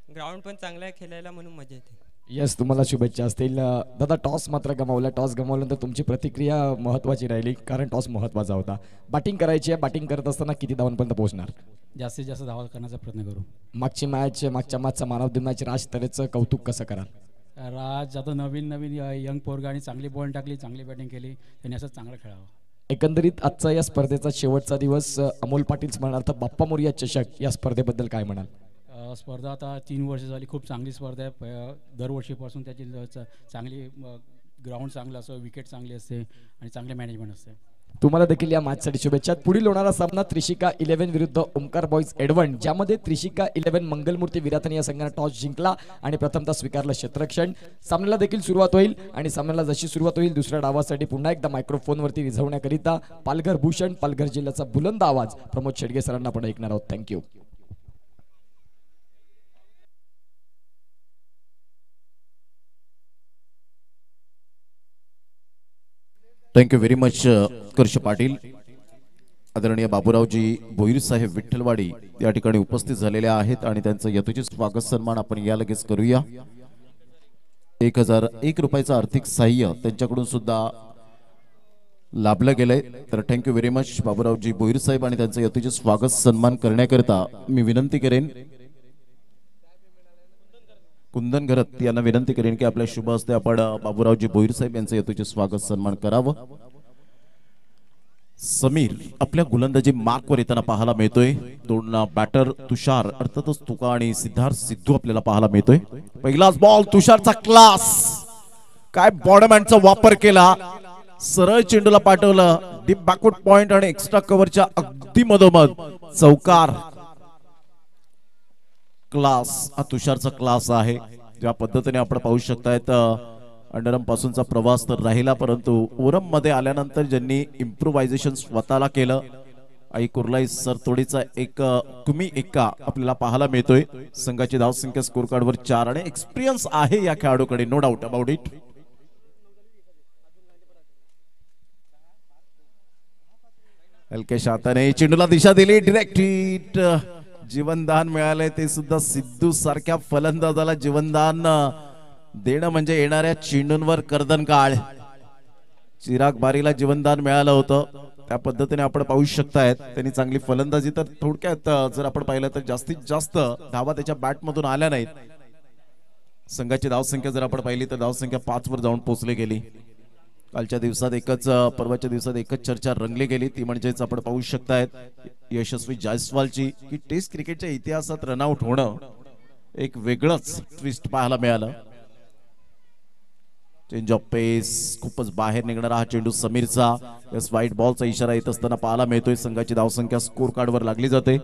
ग्राउंड पण चांगला आहे खेळायला, म्हणून मजा येते. यस तुम्हाला शुभेच्छा असतील. दादा टॉस मात्र गमावला. टॉस गमावल्यानंतर तुमची प्रतिक्रिया महत्त्वाची राहिली, कारण टॉस महत्त्वाचा होता. बॅटिंग करायची आहे. बॅटिंग करत असताना किती धावांपर्यंत पोहोचणार? जास्तीत जास्त धावा करण्याचा प्रयत्न करू. मागच्या मॅचचा मान ऑफ द मॅच राज तरेचं कौतुक कसं कराल? राज आता नवीन यंग पोरगा आणि चांगली बॉल टाकली, चांगली बॅटिंग केली, त्यांनी असं चांगलं खेळावं. एकंदरीत आजचा या स्पर्धेचा शेवटचा दिवस. अमोल पाटील स्मरणार्थ बाप्पा मोरिया चषक या स्पर्धेबद्दल काय म्हणाल? स्पर्धा आता 3 वर्ष झाली. खूप चांगली स्पर्धा आहे. दरवर्षीपासून त्याची चांगली ग्राउंड चांगलं असं, विकेट चांगली असते आणि चांगले मॅनेजमेंट असते. तुम्हाला देखील या मॅचसाठी शुभेच्छा. पुढील होणारा सामना त्रिशिका 11 विरुद्ध ओमकार बॉईज एडवन, ज्यामध्ये त्रिशिका 11 मंगलमूर्ती विरातन या संघाने टॉस जिंकला आणि प्रथमतः स्वीकारलं क्षेत्ररक्षण. सामन्याला देखील सुरुवात होईल आणि सामन्याला जशी सुरुवात होईल दुसऱ्या डावासाठी पुन्हा एकदा मायक्रोफोनवरती रिझवण्याकरिता पालघर भूषण, पालघर जिल्ह्याचा बुलंद आवाज प्रमोद शेडगे सरांना आपण ऐकणार आहोत. थँक्यू. थँक्यू व्हेरी मच उत्कर्ष पाटील. आदरणीय बाबूरावजी भोईर साहेब विठ्ठलवाडी या ठिकाणी उपस्थित झालेले आहेत आणि त्यांचं यथोचित स्वागत सन्मान आपण या लगेच करूया. 1001 रुपयाचं आर्थिक सहाय्य त्यांच्याकडून सुद्धा लाभलं गेलंय. तर thank you very much Baburaoji Bhoir साहेब आणि त्यांचं यथोचित स्वागत सन्मान करण्याकरिता मी विनंती करेन कुंदन घरत यांना विनंती करेन की आपल्या शुभ हस्ते आपण बाबूरावजी भोईर साहेब यांचं यथोचित स्वागत सन्मान करावं. समीर आपल्या गोलंदाजी मार्कवर येताना पाहायला मिळतोय. दोन बॅटर तुषार अर्थातच तुका आणि सिद्धार्थ सिद्धू आपल्याला पाहायला मिळतोय. पहिलाच बॉल तुषारचा क्लास, काय बॉडमॅनचा वापर केला, सरळ चेंडूला पाठवलं डीप बॅकवर्ड पॉइंट आणि एक्स्ट्रा कव्हरच्या अगदी मधोमध चौकार. क्लास हा तुषारचा क्लास आहे. ज्या पद्धतीने आपण पाहू शकतायत अंडरम पासूनचा प्रवास तर राहिला, परंतु ओरम मध्ये आल्यानंतर ज्यांनी इम्प्रोव्हायझेशन स्वतःला केलं, आई कुर्लाई सरतोडीचा एक तुम्ही एक्का आपल्याला पाहायला मिळतोय. संघाची धावसंख्या स्कोर कार्डवर 4 आणि एक्सपिरियन्स आहे या खेळाडूकडे, नो डाऊट अबाउट इट. हलकेश हाताने चेंडूला दिशा दिली, डिरेक्ट हिट, जीवनदान मिळाले, ते सुद्धा सिद्धू सारख्या फलंदाजाला जीवनदान देणं म्हणजे येणाऱ्या चेंडूंवर कर्दन काळ. चिराग बारीला जीवनदान मिळालं होतं, त्या पद्धतीने आपण पाहू शकतायत. त्यांनी चांगली फलंदाजी, तर थोडक्यात जर आपण पाहिलं तर जास्तीत जास्त धावा त्याच्या बॅट मधून आल्या नाहीत. संघाची धावसंख्या जर आपण पाहिली तर धावसंख्या 5 वर जाऊन पोहोचली गेली. कालच्या दिवसात परवाच्या दिवसात एकच चर्चा रंगली गेली, ती म्हणजेच आपण पाहू शकतायत यशस्वी जायस्वालची, की टेस्ट क्रिकेटच्या इतिहासात रनआउट होणं एक वेगळंच ट्विस्ट पाहायला मिळालं. चेंज ऑफ पेस, खूपच बाहेर निघणारा हा चेंडू समीरचा, व्हाईट बॉलचा इशारा येत असताना पाहायला मिळतोय. संघाची धावसंख्या स्कोर कार्डवर लागली जाते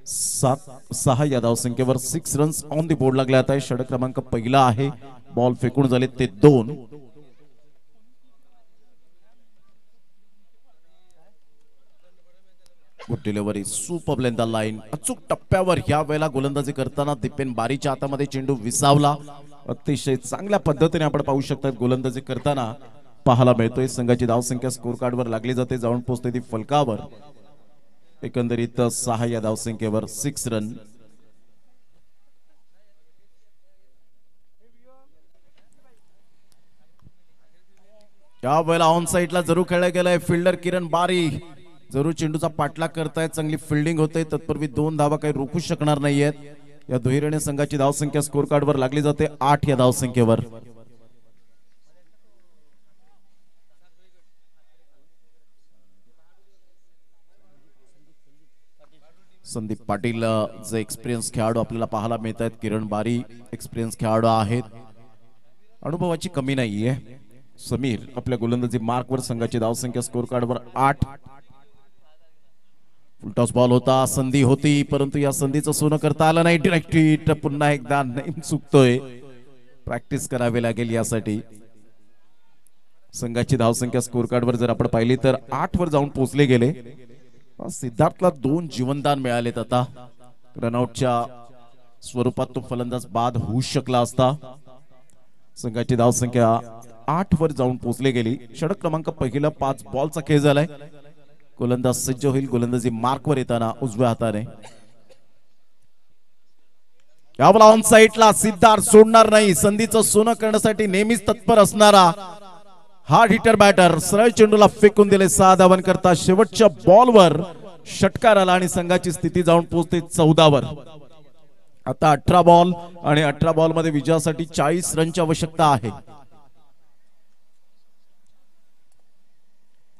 7-6. या धावसंख्येवर 6 रन्स ऑन द बोर्ड लागले आहेत. षटक क्रमांक पहिला आहे. बॉल फेकून झाले ते 2. Good delivery, super length line, अचूक टप्प्यावर ह्या वेळेला गोलंदाजी करताना दीपेन बारीच्या हातामध्ये चेंडू विसावला. अतिशय चांगल्या पद्धतीने आपण पाहू शकतात गोलंदाजी करताना पाहायला मिळतोय. संघाची धावसंख्या स्कोर कार्डवर लागली जाते, जाऊन पोहोचते ती फलकावर. एकंदरीत 6 या धावसंख्येवर 6 रन. या वेळेला ऑन साइडला जरूर खेळला गेलाय. फिल्डर किरण बारी जरूर चेंडूचा पाठलाग करतायत, चांगली फिल्डिंग होते. तत्पूर्वी 2 धावा काही रोखू शकणार नाहीयेत. या दुहेरीने संघाची धावसंख्या स्कोर कार्डवर लागली जाते 8 या धावसंख्येवर. संदीप पाटील जे एक्सपिरियन्स खेळाडू आपल्याला पाहायला मिळत आहेत, किरण बारी एक्सपिरियन्स खेळाडू आहेत, अनुभवाची कमी नाहीये. समीर आपल्या गोलंदाजी मार्कवर, संघाची धावसंख्या स्कोर कार्डवर 8. फुलटॉस बॉल होता, संधी होती, परंतु या संधीचं सोनं करता आलं नाही. डायरेक्ट हिट, पुन्हा एकदा नेम चुकतोय, प्रॅक्टिस करावी लागेल यासाठी. संघाची धावसंख्या स्कोर कार्डवर जर आपण पाहिली तर 8 वर जाऊन पोहोचले गेले. सिद्धार्थला 2 जीवनदान मिळालेत. आता रनआउटच्या स्वरूपात तो फलंदाज बाद होऊ शकला असता. संघाची धावसंख्या 8 वर जाऊन पोहोचली गेली. षटक क्रमांक पहिला 5 बॉलचा खेळ झालाय. गोलंदाज सज्ज होईल गोलंदाजी मार्कवर येताना उजव्या हाताने. यावला ऑन साइडला सिद्धार्थ सोडणार नाही. संधीचं सोनं करण्यासाठी नेहमीच तत्पर असणारा हार्ड हिटर बॅटर सरळ चेंडूला फेकून दिले. 6 धावन करता शेवटच्या बॉलवर षटकार आला आणि संघाची स्थिती जाऊन पोहोचते 14 वर. आता 18 बॉल आणि 18 बॉल मध्ये विजयासाठी 40 रनची आवश्यकता आहे.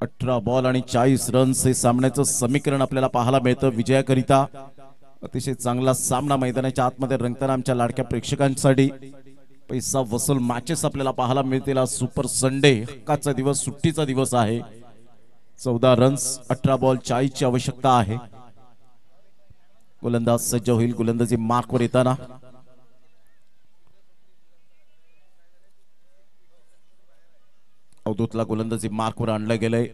18 बॉल आणि 40 रन्स हे सामन्याचं समीकरण आपल्याला पाहायला मिळतं विजयाकरिता. अतिशय चांगला सामना मैदानाच्या आतमध्ये रंगताना आमच्या लाडक्या प्रेक्षकांसाठी पैसा वसूल मॅचेस आपल्याला पाहायला मिळतील. सुपर संडे, हक्काचा दिवस, सुट्टीचा दिवस आहे. 14 रन्स, 18 बॉल, 40 ची आवश्यकता आहे. गोलंदाज सज्ज होईल गोलंदाजी मार्कवर येताना. अवधूतला गोलंदाजी मार्कवर आणलं गेलंय.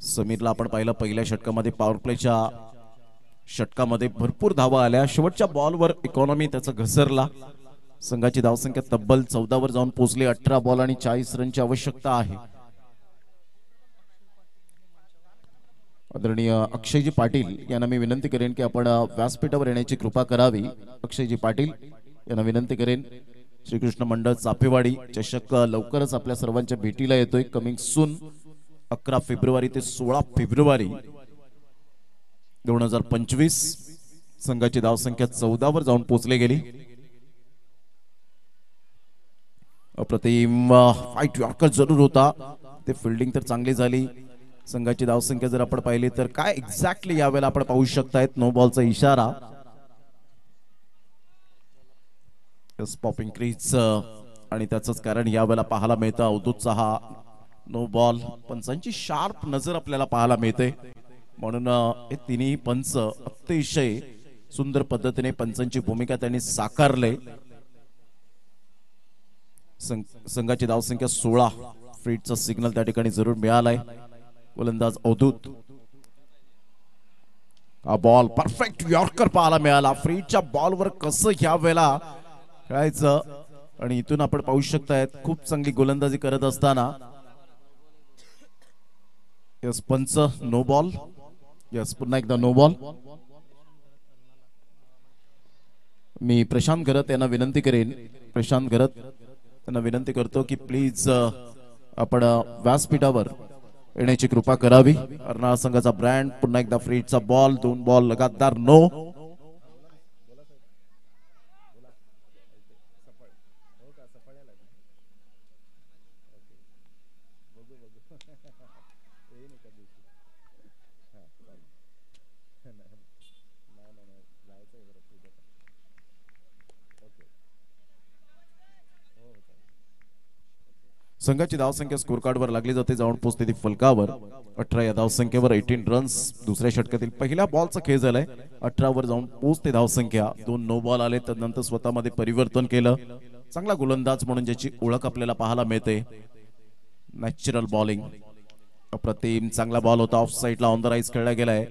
समीरला आपण पाहिलं पहिल्या षटकामध्ये पॉवर प्लेच्या षटकामध्ये भरपूर धावा आल्या. शेवटच्या बॉलवर इकॉनॉमी त्याचा घसरला. संघाची धावसंख्या तब्बल 14 वर जाऊन पोहोचली. 18 बॉल आणि 40 रनची आवश्यकता आहे. आदरणीय अक्षयजी पाटील यांना मी विनंती करेन की आपण व्यासपीठावर येण्याची कृपा करावी. अक्षयजी पाटील यांना विनंती करेन. श्रीकृष्ण मंडळ चापेवाडी चषक लवकरच आपल्या सर्वांच्या भेटीला येतोय. कमिंग सून 11 फेब्रुवारी ते 16 फेब्रुवारी 2025. संघाची धावसंख्या 14 वर जाऊन पोहोचली गेली. अप्रतिम फाईट यॉर्कर जरूर होता. ते फिल्डिंग तर चांगली झाली. संघाची धावसंख्या जर आपण पाहिली तर काय एक्झॅक्टली यावेळेला आपण पाहू शकतायत नो बॉलचा इशारा. पॉपिंग क्रीज आणि त्याचंच कारण यावेळेला पाहायला मिळतं अवधूतचा हा नो बॉल. पंचांची शार्प नजर आपल्याला पाहायला मिळते म्हणून हे तिन्ही पंच अतिशय सुंदर पद्धतीने पंचांची भूमिका त्यांनी साकारले. संघाची धावसंख्या 16. फ्रीडचा सिग्नल त्या ठिकाणी जरूर मिळालाय. गोलंदाज अवधूत. हा बॉल परफेक्ट यॉर्कर पाहायला मिळाला. फ्रीडच्या बॉलवर कसं ह्या वेळेला खेळायचं आणि इथून आपण पाहू शकतायत खूप चांगली गोलंदाजी करत असताना यस पंच नो बॉल. यस पुन्हा एकदा नो बॉल. मी प्रशांत घरत यांना विनंती करेन, प्रशांत घरत यांना विनंती करतो की प्लीज आपण व्यासपीठावर येण्याची कृपा करावी. अर्नाळा संघाचा ब्रँड. पुन्हा एकदा फ्रीडचा बॉल. 2 बॉल लगातार नो. संघाची धावसंख्या स्कोर कार्डवर लागली जाते. जाऊन पोहोचते ती फलकावर. 18 या धावसंख्येवर 18 रन्स. दुसऱ्या षटकातील पहिल्या बॉलचा खेळ झालाय. 18 वर जाऊन पोहोचते धावसंख्या. 2 नो बॉल आले. त्यानंतर स्वतःमध्ये परिवर्तन केलं. चांगला गोलंदाज म्हणून ज्याची ओळख आपल्याला पाहायला मिळते. Natural bowling. अप्रतिम चांगला बॉल होता. ऑफ साईडला ऑन द राईज खेळला गेलाय.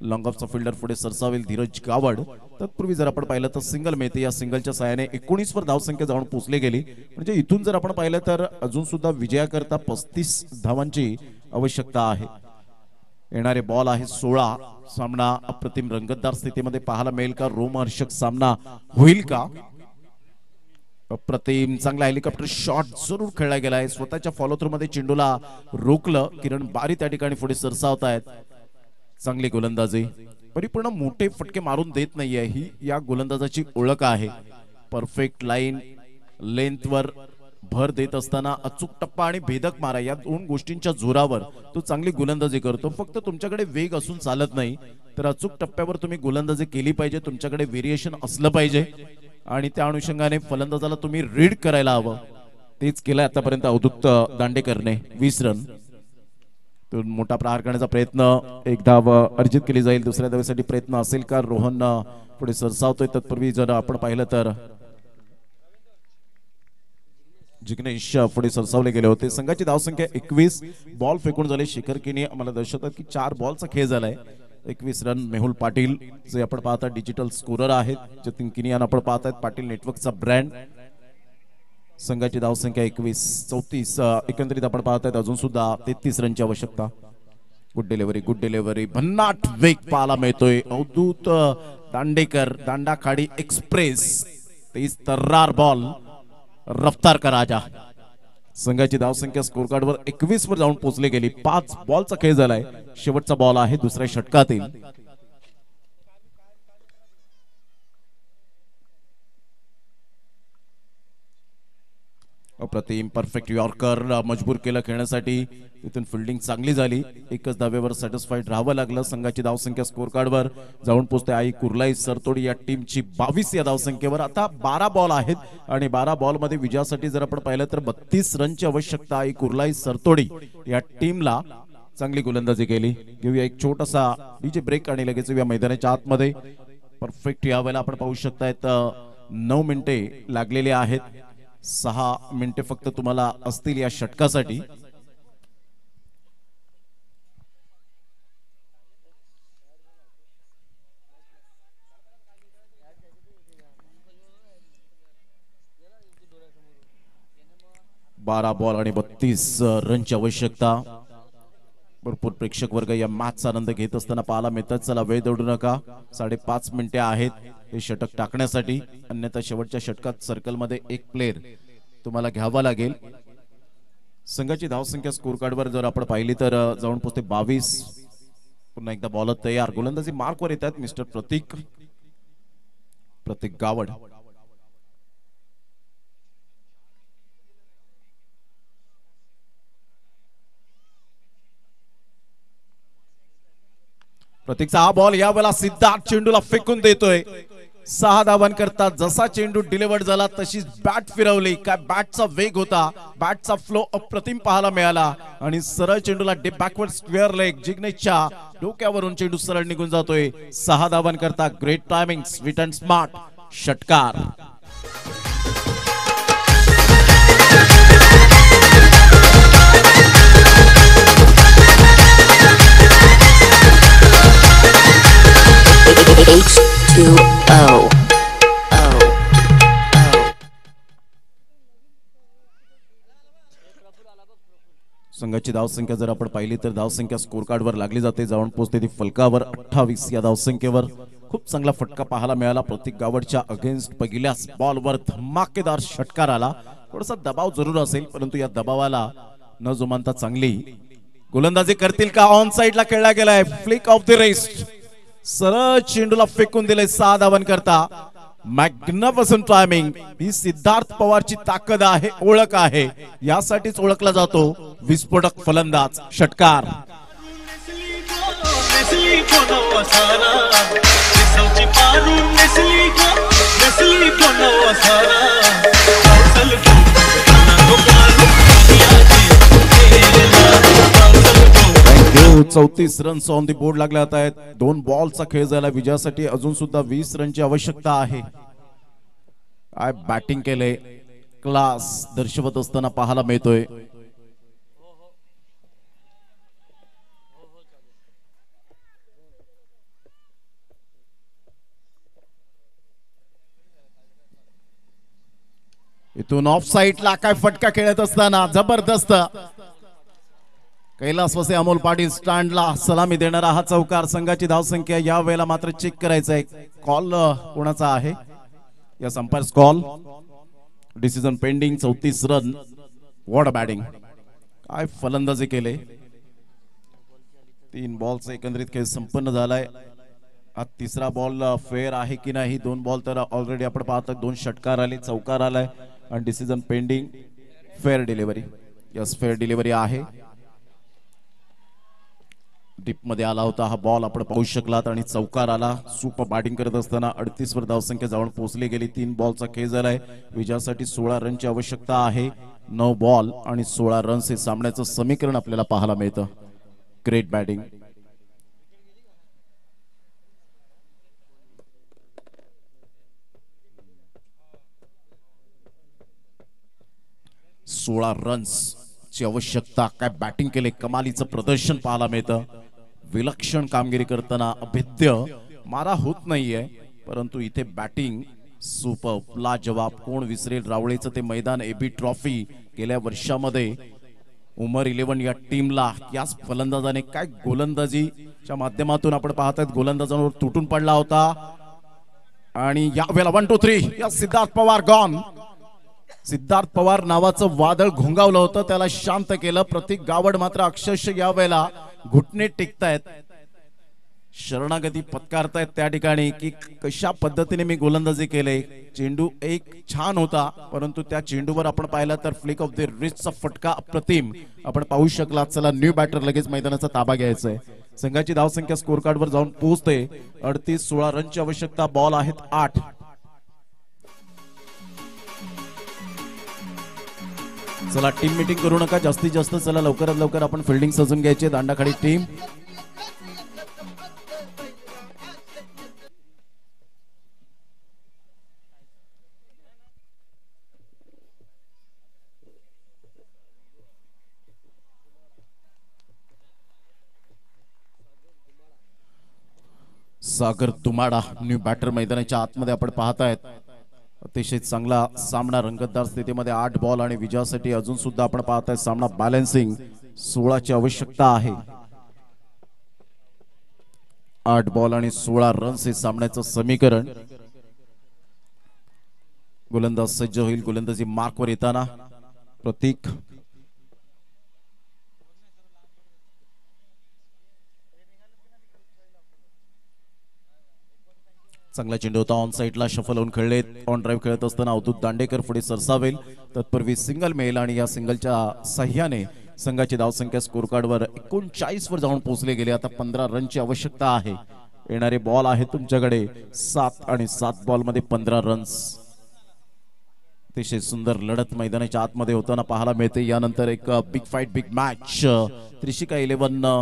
लॉंग ऑफचा फिल्डर पुढे सरसावेल धीरज गावड. तत्पूर्वी जर आपण पाहिलं तर सिंगल मिळते. या सिंगलच्या सहाय्याने 19 वर धावसंख्या जाऊन पोहोचली गेली. म्हणजे इथून जर आपण पाहिलं तर अजून सुद्धा विजयाकरता 35 धावांची आवश्यकता आहे. येणारे बॉल आहे 16. सामना अप्रतिम रंगतदार स्थितीमध्ये पाहायला मिळेल का? रोमहर्षक सामना होईल का? अप्रतिम चांगला हेलिकॉप्टर शॉट जरूर खेळला गेलाय. स्वतःच्या फॉलो थ्रू मध्ये चेंडूला रोखलं. किरण बारी त्या ठिकाणी पुढे सरसावतायत. चांगली गोलंदाजी. परिपूर्ण मोठे फटके मारून देत नाहीये ही या गोलंदाजाची ओळख आहे. परफेक्ट लाईन लेंथवर भर देत असताना अचूक टप्पा आणि भेदक मारा या 2 गोष्टींच्या जोरावर तो चांगली गोलंदाजी करतो. फक्त तुमच्याकडे वेग असून चालत नाही तर अचूक टप्प्यावर तुम्ही गोलंदाजी केली पाहिजे. तुमच्याकडे व्हेरिएशन असलं पाहिजे आणि त्या अनुषंगाने फलंदाजाला तुम्ही रीड करायला हवं. तेच केलं आतापर्यंत अवधूत दांडेकरने. 20 रन. मोठा प्रहार करण्याचा प्रयत्न. एक धाव अर्जित केली जाईल. दुसऱ्या धावेसाठी प्रयत्न असेल का? रोहन पुढे सरसावतोय. तत्पूर्वी जर आपण पाहिलं तर जिग्नेश पुढे सरसावले गेले होते. संघाची धावसंख्या 21. बॉल फेकून झाले. शिखर किनी आम्हाला दर्शवतात की 4 बॉलचा खेळ झालाय. 21 रन. मेहुल पाटील जे आपण पाहता डिजिटल स्कोरर आहेत. जतीन किनी यांना आपण पाहतायत. पाटील नेटवर्कचा ब्रँड. संघाची धावसंख्या 21. 34 एकंदरीत आपण पाहतायत. अजून सुद्धा 33 रनची आवश्यकता. Good delivery. Good delivery. भन्नाट वेग पाहायला मिळतोय. अवधूत दांडेकर. दांडाखाडी एक्सप्रेस. 23 तर्रार बॉल. रफ्तार का राजा. संघाची धावसंख्या स्कोर कार्डवर 21 वर जाऊन पोहोचली गेली. 5 बॉलचा खेळ झालाय. शेवटचा बॉल आहे दुसऱ्या षटकातील. अप्रतिम परफेक्ट यॉर्कर. मजबूर केलं खेळण्यासाठी. इथून फिल्डिंग चांगली झाली. एकच धावेवर सॅटिस्फाईड राहावं लागलं. संघाची धावसंख्या स्कोर कार्डवर जाऊन पोहोचते आई कुर्लाई सरतोडी या टीमची 22 या धावसंख्येवर. आता 12 बॉल आहेत आणि 12 बॉल मध्ये विजयासाठी जर आपण पाहिलं तर 32 रनची आवश्यकता. आई कुर्लाई सरतोडी या टीमला. चांगली गोलंदाजी केली. घेऊया एक छोटासा डीजे ब्रेक आणि लगेच या मैदानाच्या आतमध्ये. परफेक्ट यावेळेला आपण पाहू शकतायत 9 मिनिटे लागलेले आहेत. 6 मिनिटे फक्त तुम्हाला असतील या षटकासाठी. बारा बॉल आणि 32 रनची आवश्यकता. भरपूर प्रेक्षक वर्ग या मॅचचा आनंद घेत असताना पाहायला मिळतात. चला वेळ दौडू नका. 5.5 मिनिटे आहेत हे षटक टाकण्यासाठी. अन्यथा शेवटच्या षटकात सर्कल मध्ये एक प्लेयर तुम्हाला घ्यावा लागेल. संघाची धावसंख्या स्कोर कार्डवर जर आपण पाहिली तर जाऊन पोहोचते 22. पुन्हा एकदा बॉलर तयार. गोलंदाजी मार्कवर येतात मिस्टर प्रतीक गावड. प्रतीकचा हा बॉल यावेळेला सिद्धार्थ चेंडूला फेकून देतोय. 6 धावांकरता जसा चेंडू डिलिव्हर्ड झाला तशीच बॅट फिरवली. काय बॅटचा वेग होता, बॅटचा फ्लो अप्रतिम पाहायला मिळाला आणि सरळ चेंडूला डीप बॅकवर्ड स्क्वेअर लेग जिग्नेशच्या डोक्यावरून चेंडू सरळ निघून जातोय. 6 धावांकरता great timing, sweet and smart षटकार. H2O. संघाची धावसंख्या जर आपण पाहिली तर धावसंख्या स्कोर कार्डवर लागली जाते, जाऊन पोहोचते ती फलकावर 28 या धावसंख्येवर. खूप चांगला फटका पाहायला मिळाला. प्रतीक गावडच्या अगेन्स्ट पहिल्याच बॉलवर धमाकेदार षटकार आला. थोडासा दबाव जरूर असेल, परंतु या दबावाला न जुमानता चांगली गोलंदाजी करतील का. ऑन साइडला खेळला गेलाय, फ्लिक ऑफ द रिस्ट, सरळ चेंडूला फेकून दिले. 6 धावांकरता मॅग्निफिसंट टायमिंग. ही सिद्धार्थ पवारची ताकद आहे, ओळख आहे, यासाठीच ओळखला जातो विस्फोटक फलंदाज. षटकार. Thank you. 34 runs on the board लागले आहेत. 2 बॉलचा खेळ झाला. विजयासाठी अजून सुद्धा 20 रनची आवश्यकता आहे. काय बॅटिंग केले, क्लास दर्शवत असताना पाहायला मिळतोय. इथून ऑफ साइडला काय फटका खेळत असताना जबरदस्त कैलास वसे, अमोल पाटील स्टँडला सलामी देणारा हा चौकार. संघाची धावसंख्या या वेळेला मात्र चेक करायचं आहे. कॉल कोणाचा आहे, या umpires call. Decision pending. 34 run. What batting, काय फलंदाजी केले. 3 बॉलचा एकंदरीत खेळ संपन्न झालाय. हा तिसरा बॉल फेअर आहे की नाही. 2 बॉल तर ऑलरेडी आपण पाहतो, 2 षटकार आले, चौकार आलाय आणि decision pending. Fair delivery. Yes, fair delivery आहे. डीप मध्ये आला होता हा बॉल, आपण पाहू शकलात, आणि चौकार आला. सुपर बॅटिंग करत असताना 38 वर धावसंख्या जाऊन पोहोचली गेली. 3 बॉलचा खेळ झालाय. विजयासाठी 16 रनची आवश्यकता आहे. 9 बॉल आणि 16 रन्स हे सामन्याचं समीकरण आपल्याला पाहायला मिळतं. Great batting. सोळा रन्स ची आवश्यकता. काय बॅटिंग केले, कमालीचं प्रदर्शन पाहायला मिळतं. विलक्षण कामगिरी करताना अभेद्य मारा होत नाहीये, परंतु इथे बॅटिंग सुपर, लाजवाब. कोण विसरेल रावळेचं ते मैदान, एबी ट्रॉफी. गेल्या वर्षामध्ये उमर 11 या टीमला याच फलंदाजाने काय गोलंदाजीच्या माध्यमातून आपण पाहतात गोलंदाजांवर तुटून पडला होता. आणि या वेळेला 1 2 3 या सिद्धार्थ पवार गॉन. सिद्धार्थ पवार नावाचं वादळ घोंगावलं होतं, त्याला शांत केलं. प्रतीक गावड मात्र अक्षरशः या वेळेला घुटणे टेकतायत, शरणागती पत्कारतायत त्या ठिकाणी की कशा पद्धतीने मी गोलंदाजी केले. चेंडू एक छान होता, परंतु त्या चेंडूवर आपण पाहिलं तर फ्लिक ऑफ द रिस्टचा फटका अप्रतिम आपण पाहू शकला. चला, न्यू बॅटर लगेच मैदानाचा ताबा घ्यायचा आहे. संघाची धावसंख्या स्कोर कार्डवर जाऊन पोहोचते 38. 16 रनची आवश्यकता. बॉल आहेत 8. चला, टीम मीटिंग करू नका जास्तीत जास्त. चला, लवकरात लवकर आपण फिल्डिंग सजून घ्यायची. दांडाखाली टीम. सागर तुमाडा न्यू बॅटर मैदानाच्या आतमध्ये आपण पाहतायत. अतिशय चांगला सामना रंगतदार स्थितीमध्ये. 8 बॉल आणि विजयासाठी अजून सुद्धा आपण पाहताय सामना बॅलन्सिंग. 16 ची आवश्यकता आहे. 8 बॉल आणि 16 रन्स हे सामन्याचं समीकरण. गोलंदाज सज्ज होईल गोलंदाजी मार्कवर येताना. प्रतीक चांगला चेंडू होता. ऑन साइडला शफल होऊन खेळले. ऑन ड्राईव्ह खेळत असताना अवधूत दांडेकर पुढे सरसावेल. तत्पूर्वी सिंगल मेल आणि या सिंगलच्या सहाय्याने संघाची धावसंख्या स्कोर कार्डवर 39 वर जाऊन पोहोचले गेले. आता 15 रनची आवश्यकता आहे. येणारे बॉल आहे तुमच्याकडे 7 आणि 7 बॉल मध्ये 15 रन्स. अतिशय सुंदर लढत मैदानाच्या आतमध्ये होताना पाहायला मिळते. यानंतर एक big fight big match. Trishika 11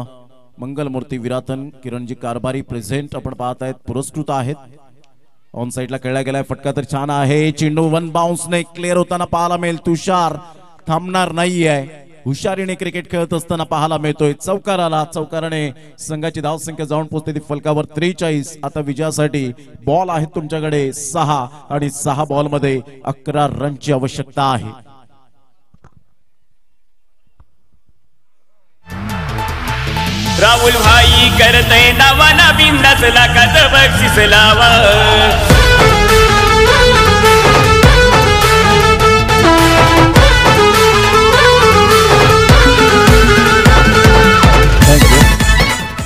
Mangalmurti Viratan Kiranji Karbhari present आपण पाहत आहेत, पुरस्कृत आहेत. ऑन साइडला खेळला गेलाय, फटका तर छान आहे. चेंडू वन बाउन्सने क्लिअर होताना पाहायला मिळेल. तुषार थांबणार नाहीये, हुशारीने क्रिकेट खेळत असताना पाहायला मिळतोय. चौकार आला, चौकाराने संघाची धावसंख्या जाऊन पोहोचते ती फलकावर 43. आता विजयासाठी बॉल आहेत तुमच्याकडे 6 आणि 6 बॉल मध्ये 11 रनची आवश्यकता आहे. राहुल भाई करतय नावाना बिंदास लाखाच बक्षीस लावा.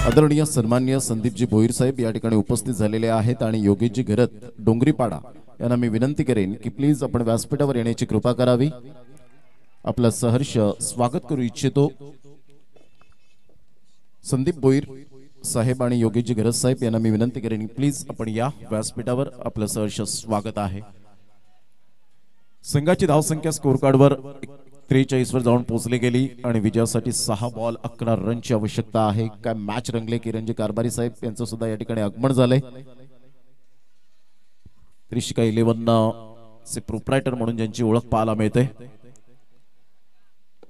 आदरणीय सन्माननीय संदीपजी भोईर साहेब या ठिकाणी उपस्थित झालेले आहेत आणि योगेशजी घरत डोंगरीपाडा यांना मी विनंती करेन की प्लीज आपण व्यासपीठावर येण्याची कृपा करावी. आपलं सहर्ष स्वागत करू इच्छितो. संदीप भोईर साहेब आणि योगेशजी घरत साहेब यांना मी विनंती करेन प्लीज आपण या व्यासपीठावर. आपलं सहर्ष स्वागत आहे. संघाची धावसंख्या स्कोर कार्डवर 43 वर जाऊन पोहोचली गेली आणि विजयासाठी 6 बॉल 11 रनची आवश्यकता आहे. काय मॅच रंगले. किरणजी कारभारी साहेब यांचं सुद्धा या ठिकाणी आगमन झालंय. त्रिशिका 11 चे प्रोप्रायटर म्हणून ज्यांची ओळख पाहायला मिळते.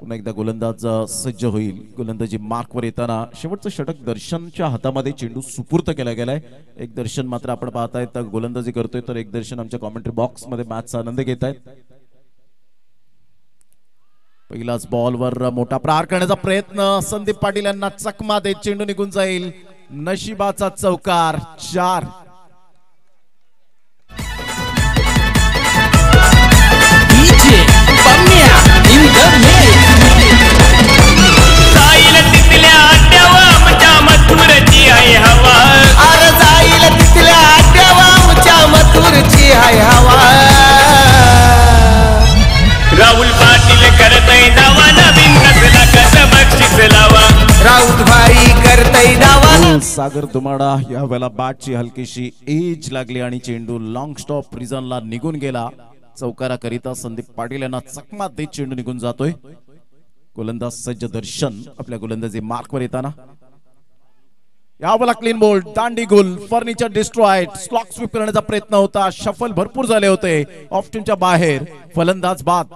पुन्हा एकदा गोलंदाज सज्ज होईल. गोलंदाजी मार्कवर येताना शेवटचं षटक दर्शनच्या हातामध्ये चेंडू सुपूर्त केला गेलाय. एक दर्शन मात्र आपण पाहताय तर गोलंदाजी करतोय, तर एक दर्शन आमच्या कॉमेंट्री बॉक्स मध्ये मॅचचा आनंद घेत आहेत. पहिलाच बॉलवर मोठा प्रहार करण्याचा प्रयत्न. संदीप पाटील यांना चकमा देत चेंडू निघून जाईल. नशिबाचा चौकार 4. जाईल तिथल्या अड्ड्यावर आमच्या मथुरची आहे हवा. अरे जाईल तिथल्या अड्ड्यावर आमच्या मथुरची आहे हवा. राहुल पाटील करतय दावा नवीन कसला कस बक्षीस लावा. राऊत भाई करतय दावा. सागर दुमाडा यावेळेला बॅटची हलकीशी एज लागली आणि चेंडू लॉंग स्टॉप रिझनला निघून गेला. चौकारा करिता संदीप पाटील यांना चकमा देत चेंडू निघून जातोय. गोलंदाज सज्ज दर्शन आपल्या गोलंदाजी मार्कवर येताना यावेळेला क्लीन बोल्ड, दांडी गुल, फर्निचर डिस्ट्रॉयड. स्लॉक स्वीप करण्याचा प्रयत्न होता. शफल भरपूर झाले होते. ऑफ टीमच्या बाहेर. फलंदाज बाद.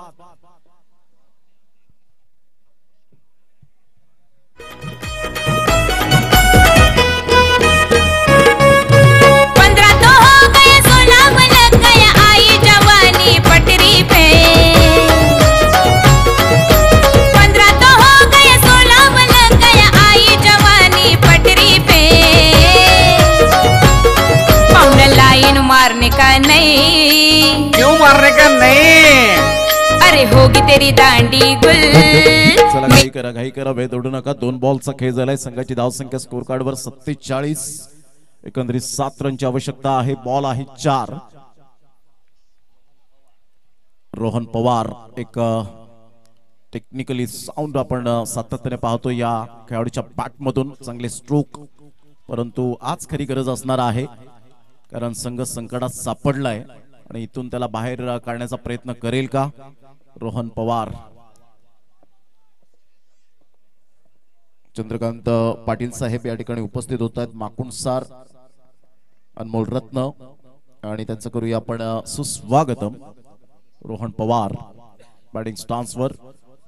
मारने का नहीं, क्यों मारने का नहीं, अरे होगी तेरी दांडी गुल. चला घाई करा वेळ ओढू नका. 2 बॉलचा खेळ झालाय. संघाची धावसंख्या स्कोर कार्डवर 47. एकंदरीत 7 रनची आवश्यकता आहे. बॉल आहे 4. रोहन पवार एक टेक्निकली साऊंड आपण सातत्याने पाहतो या खेळाडूच्या बॅट मधून. चांगले स्ट्रोक, परंतु आज खरी गरज असणार आहे कारण संघ संकटात सापडलाय आणि इथून त्याला बाहेर काढण्याचा प्रयत्न करेल का रोहन पवार. चंद्रकांत पाटील साहेब या ठिकाणी उपस्थित होत आहेत. माकुणसार, अनमोल रत्न आणि त्यांचं करूया आपण सुस्वागतम. रोहन पवार बॅटिंग स्टान्सवर.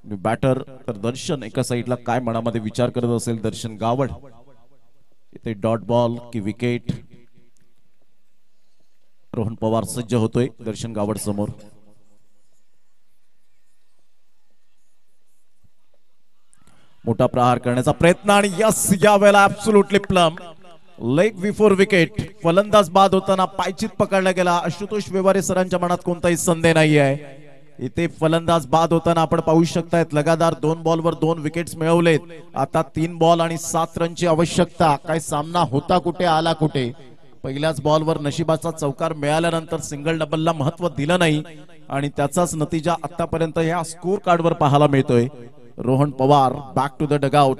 बॅटर तर दर्शन एका साईडला काय मनामध्ये विचार करत असेल. दर्शन गावड इथे डॉट बॉल की विकेट. रोहन पवार सज्ज होतोय दर्शन गावड समोर. मोठा प्रहार करण्याचा प्रयत्न आणि यस या वेळेला absolutely plum. Leg before wicket. फलंदाज बाद होताना पायचीत पकडला गेला. आशुतोष व्यवहारे सरांच्या मनात कोणताही संदेह नाही आहे. इथे फलंदाज बाद होताना आपण पाहू शकतायत लगातार 2 बॉलवर 2 विकेट्स मिळवलेत. आता 3 बॉल आणि 7 रनची आवश्यकता. काय सामना होता कुठे आला कुठे. पहिल्याच बॉलवर नशिबाचा चौकार मिळाल्यानंतर सिंगल डबलला महत्व दिलं नाही आणि त्याचाच नतीजा आतापर्यंत या स्कोर कार्डवर पाहायला मिळतोय. Rohan Pawar back to the dugout.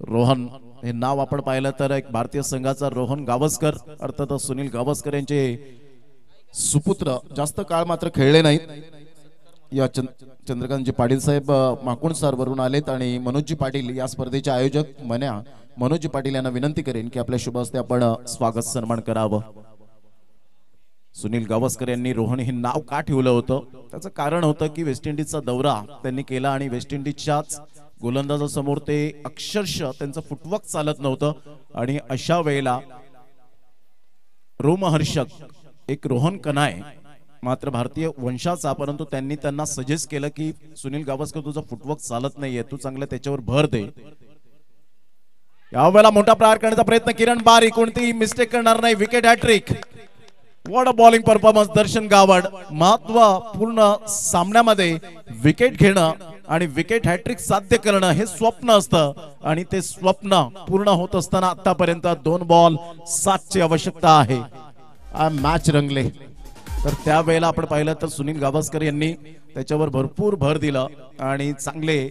Rohan हे नाव आपण पाहिलं तर एक भारतीय संघाचा रोहन गावस्कर अर्थातच सुनील गावस्कर यांचे सुपुत्र जास्त काळ मात्र खेळले नाहीत. या चंद्रकांतजी पाटील साहेब माकुणसार वरून आलेत आणि मनोजजी पाटील या स्पर्धेचे आयोजक मनोजजी पाटील यांना विनंती करेन की आपल्या शुभ हस्ते आपण स्वागत सन्मान करावं. सुनील गावस्कर यांनी रोहन हे नाव का ठेवलं होतं त्याचं कारण होतं की वेस्ट इंडिजचा दौरा त्यांनी केला आणि वेस्ट इंडिजच्याच गोलंदाजासमोर ते अक्षरशः त्यांचं फुटवर्क चालत नव्हतं आणि अशा वेळेला रोमहर्षक एक रोहन कनाय मात्र भारतीय वंशाचा परंतु त्यांनी त्यांना सजेस्ट केलं की सुनील गावस्कर तुझं फुटवर्क चालत नाहीये तू चांगलं त्याच्यावर भर दे. यावेळेला मोठा प्रहार करण्याचा प्रयत्न किरण बारी कोणतीही मिस्टेक करणार नाही. Wicket hattrick. What a bowling performance Darshan Gawad. महत्वपूर्ण सामन्यामध्ये विकेट घेणं आणि विकेट हॅट्रिक साध्य करणं हे स्वप्न असतं आणि ते स्वप्न पूर्ण होत असताना आतापर्यंत 2 बॉल 7 ची आवश्यकता आहे. मॅच रंगले तर त्यावेळेला आपण पाहिलं तर सुनील गावस्कर यांनी त्याच्यावर भरपूर भर दिला आणि चांगले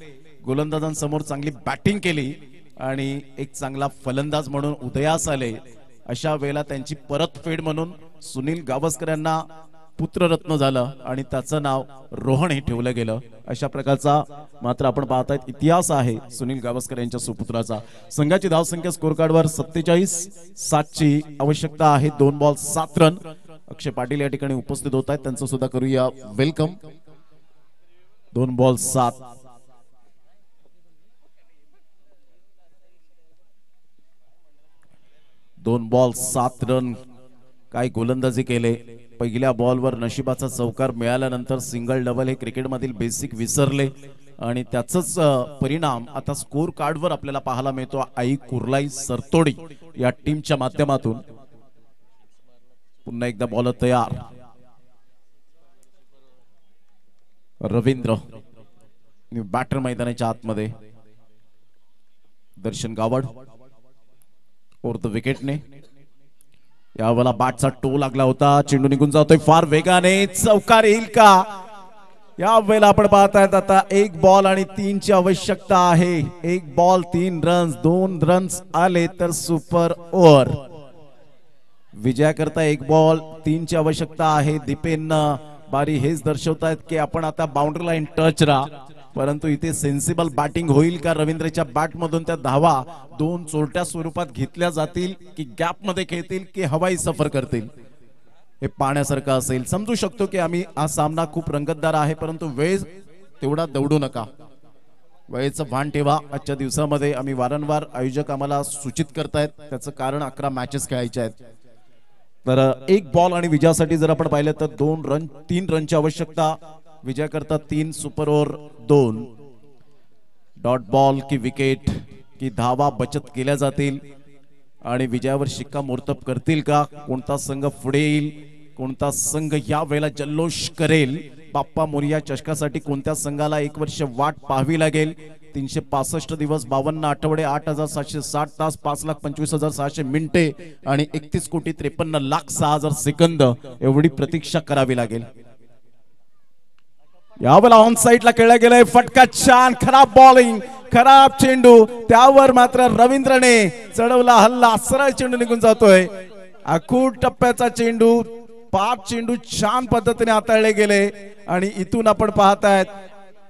गोलंदाजांसमोर चांगली बॅटिंग केली आणि एक चांगला फलंदाज म्हणून उदयास आले. अशा वेळेला त्यांची परतफेड म्हणून सुनील गावस्कर यांना पुत्ररत्न झालं आणि त्याचं नाव रोहन हे ठेवलं गेलं. अशा प्रकारचा मात्र आपण पाहतायत इतिहास आहे सुनील गावस्कर यांच्या सुपुत्राचा. संघाची धावसंख्या स्कोर कार्डवर 47-7 ची आवश्यकता आहे. 2 बॉल 7 रन. अक्षय पाटील या ठिकाणी उपस्थित होत आहेत त्यांचं सुद्धा करूया वेलकम. 2 बॉल 7. दोन बॉल 7 रन. काय गोलंदाजी केले. पहिल्या बॉलवर नशिबाचा चौकार मिळाल्यानंतर सिंगल डबल हे क्रिकेटमधील बेसिक विसरले आणि त्याचाच परिणाम आता स्कोर कार्डवर आपल्याला पाहायला मिळतो. आई कुर्लाई सरतोडी या टीमच्या माध्यमातून. पुन्हा एकदा बॉलर तयार. रवींद्र बॅटर मैदानाच्या आतमध्ये. दर्शन गावड ओर द विकेटने. यावेळेला बॅटचा टो लागला होता. चेंडू निघून जातोय फार वेगाने. चौकार येईल का. या वेळेला आपण पाहतायत आता 1 बॉल आणि 3 ची आवश्यकता आहे. 1 बॉल 3 रन्स. 2 रन्स आले तर सुपर ओव्हर. विजयाकरता 1 बॉल 3 ची आवश्यकता आहे. दीपेन बारी हेच दर्शवतायत की आपण आता बाउंड्री लाईन टच राहा परंतु इथे सेन्सिबल बॅटिंग होईल का. रवींद्रच्या बॅट मधून त्या धावा 2 चोरट्या स्वरूपात घेतल्या जातील की गॅप मध्ये खेळतील की हवाई सफर करतील हे पाहण्यासारखं असेल. समजू शकतो की आम्ही हा सामना खूप रंगतदार आहे परंतु वेळ तेवढा दौडू नका. वेळेचं भान ठेवा. आजच्या दिवसामध्ये आम्ही वारंवार आयोजक आम्हाला सूचित करतायत त्याचं कारण 11 मॅचेस खेळायचे आहेत. तर 1 बॉल आणि विजयासाठी जर आपण पाहिलं तर 3 रनची आवश्यकता. विजय करता 3 सुपर ओव्हर 2. डॉट बॉल की विकेट की धावा बचत केल्या जातील आणि विजयावर शिक्कामोर्तब करतील का. कोणता संघ पुढे येईल कोणता संघ या वेळेला जल्लोष करेल. बाप्पा मोरिया चषकासाठी कोणत्या संघाला 1 वर्ष वाट पाहावी लागेल. 365 दिवस 52 आठवडे 8760 तास 5,25,600 मिनिटे आणि 31,53,06,000 सेकंद एवढी प्रतीक्षा करावी लागेल. यावेळेला ऑन साइडला खेळला गेलाय. फटका छान. खराब बॉलिंग खराब चेंडू. त्यावर मात्र रवींद्रने चढवला हल्ला. सरळ चेंडू निघून जातोय. आखूड टप्प्याचा चेंडू. 5 चेंडू छान पद्धतीने हाताळले गेले आणि इथून आपण पाहतायत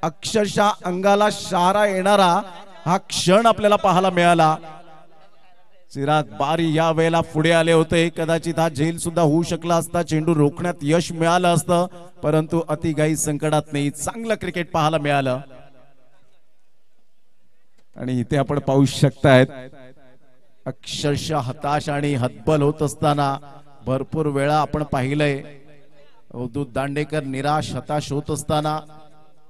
अक्षरशः अंगाला शहारा येणारा हा क्षण आपल्याला पाहायला मिळाला. चिराग बारी या वेळेला पुढे आले होते. कदाचित हा झेल सुद्धा होऊ शकला असता. चेंडू रोखण्यात यश मिळालं असतं परंतु अतिघाई संकटात नाही. चांगलं क्रिकेट पाहायला मिळालं आणि इथे आपण पाहू शकतायत अक्षरशः हताश आणि हतबल होत असताना भरपूर वेळा आपण पाहिलंय. अवधूत दांडेकर निराश हताश होत असताना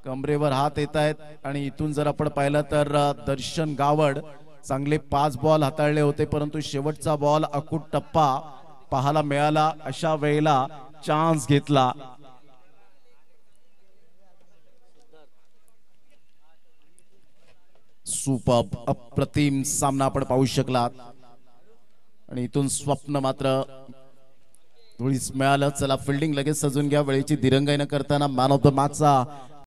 कमरेवर हात येत आहेत आणि इथून जर आपण पाहिलं तर दर्शन गावड चांगले 5 बॉल हाताळले होते परंतु शेवटचा बॉल अकूट टप्पा पाहायला मिळाला. अशा वेळेला चान्स घेतला. सुपर्ब अप्रतिम सामना आपण पाहू शकलात आणि इथून स्वप्न मात्र थोडीच मिळालं. चला फिल्डिंग लगेच सजून घ्या. वेळेची दिरंगाई न करताना मॅन ऑफ द मॅचचा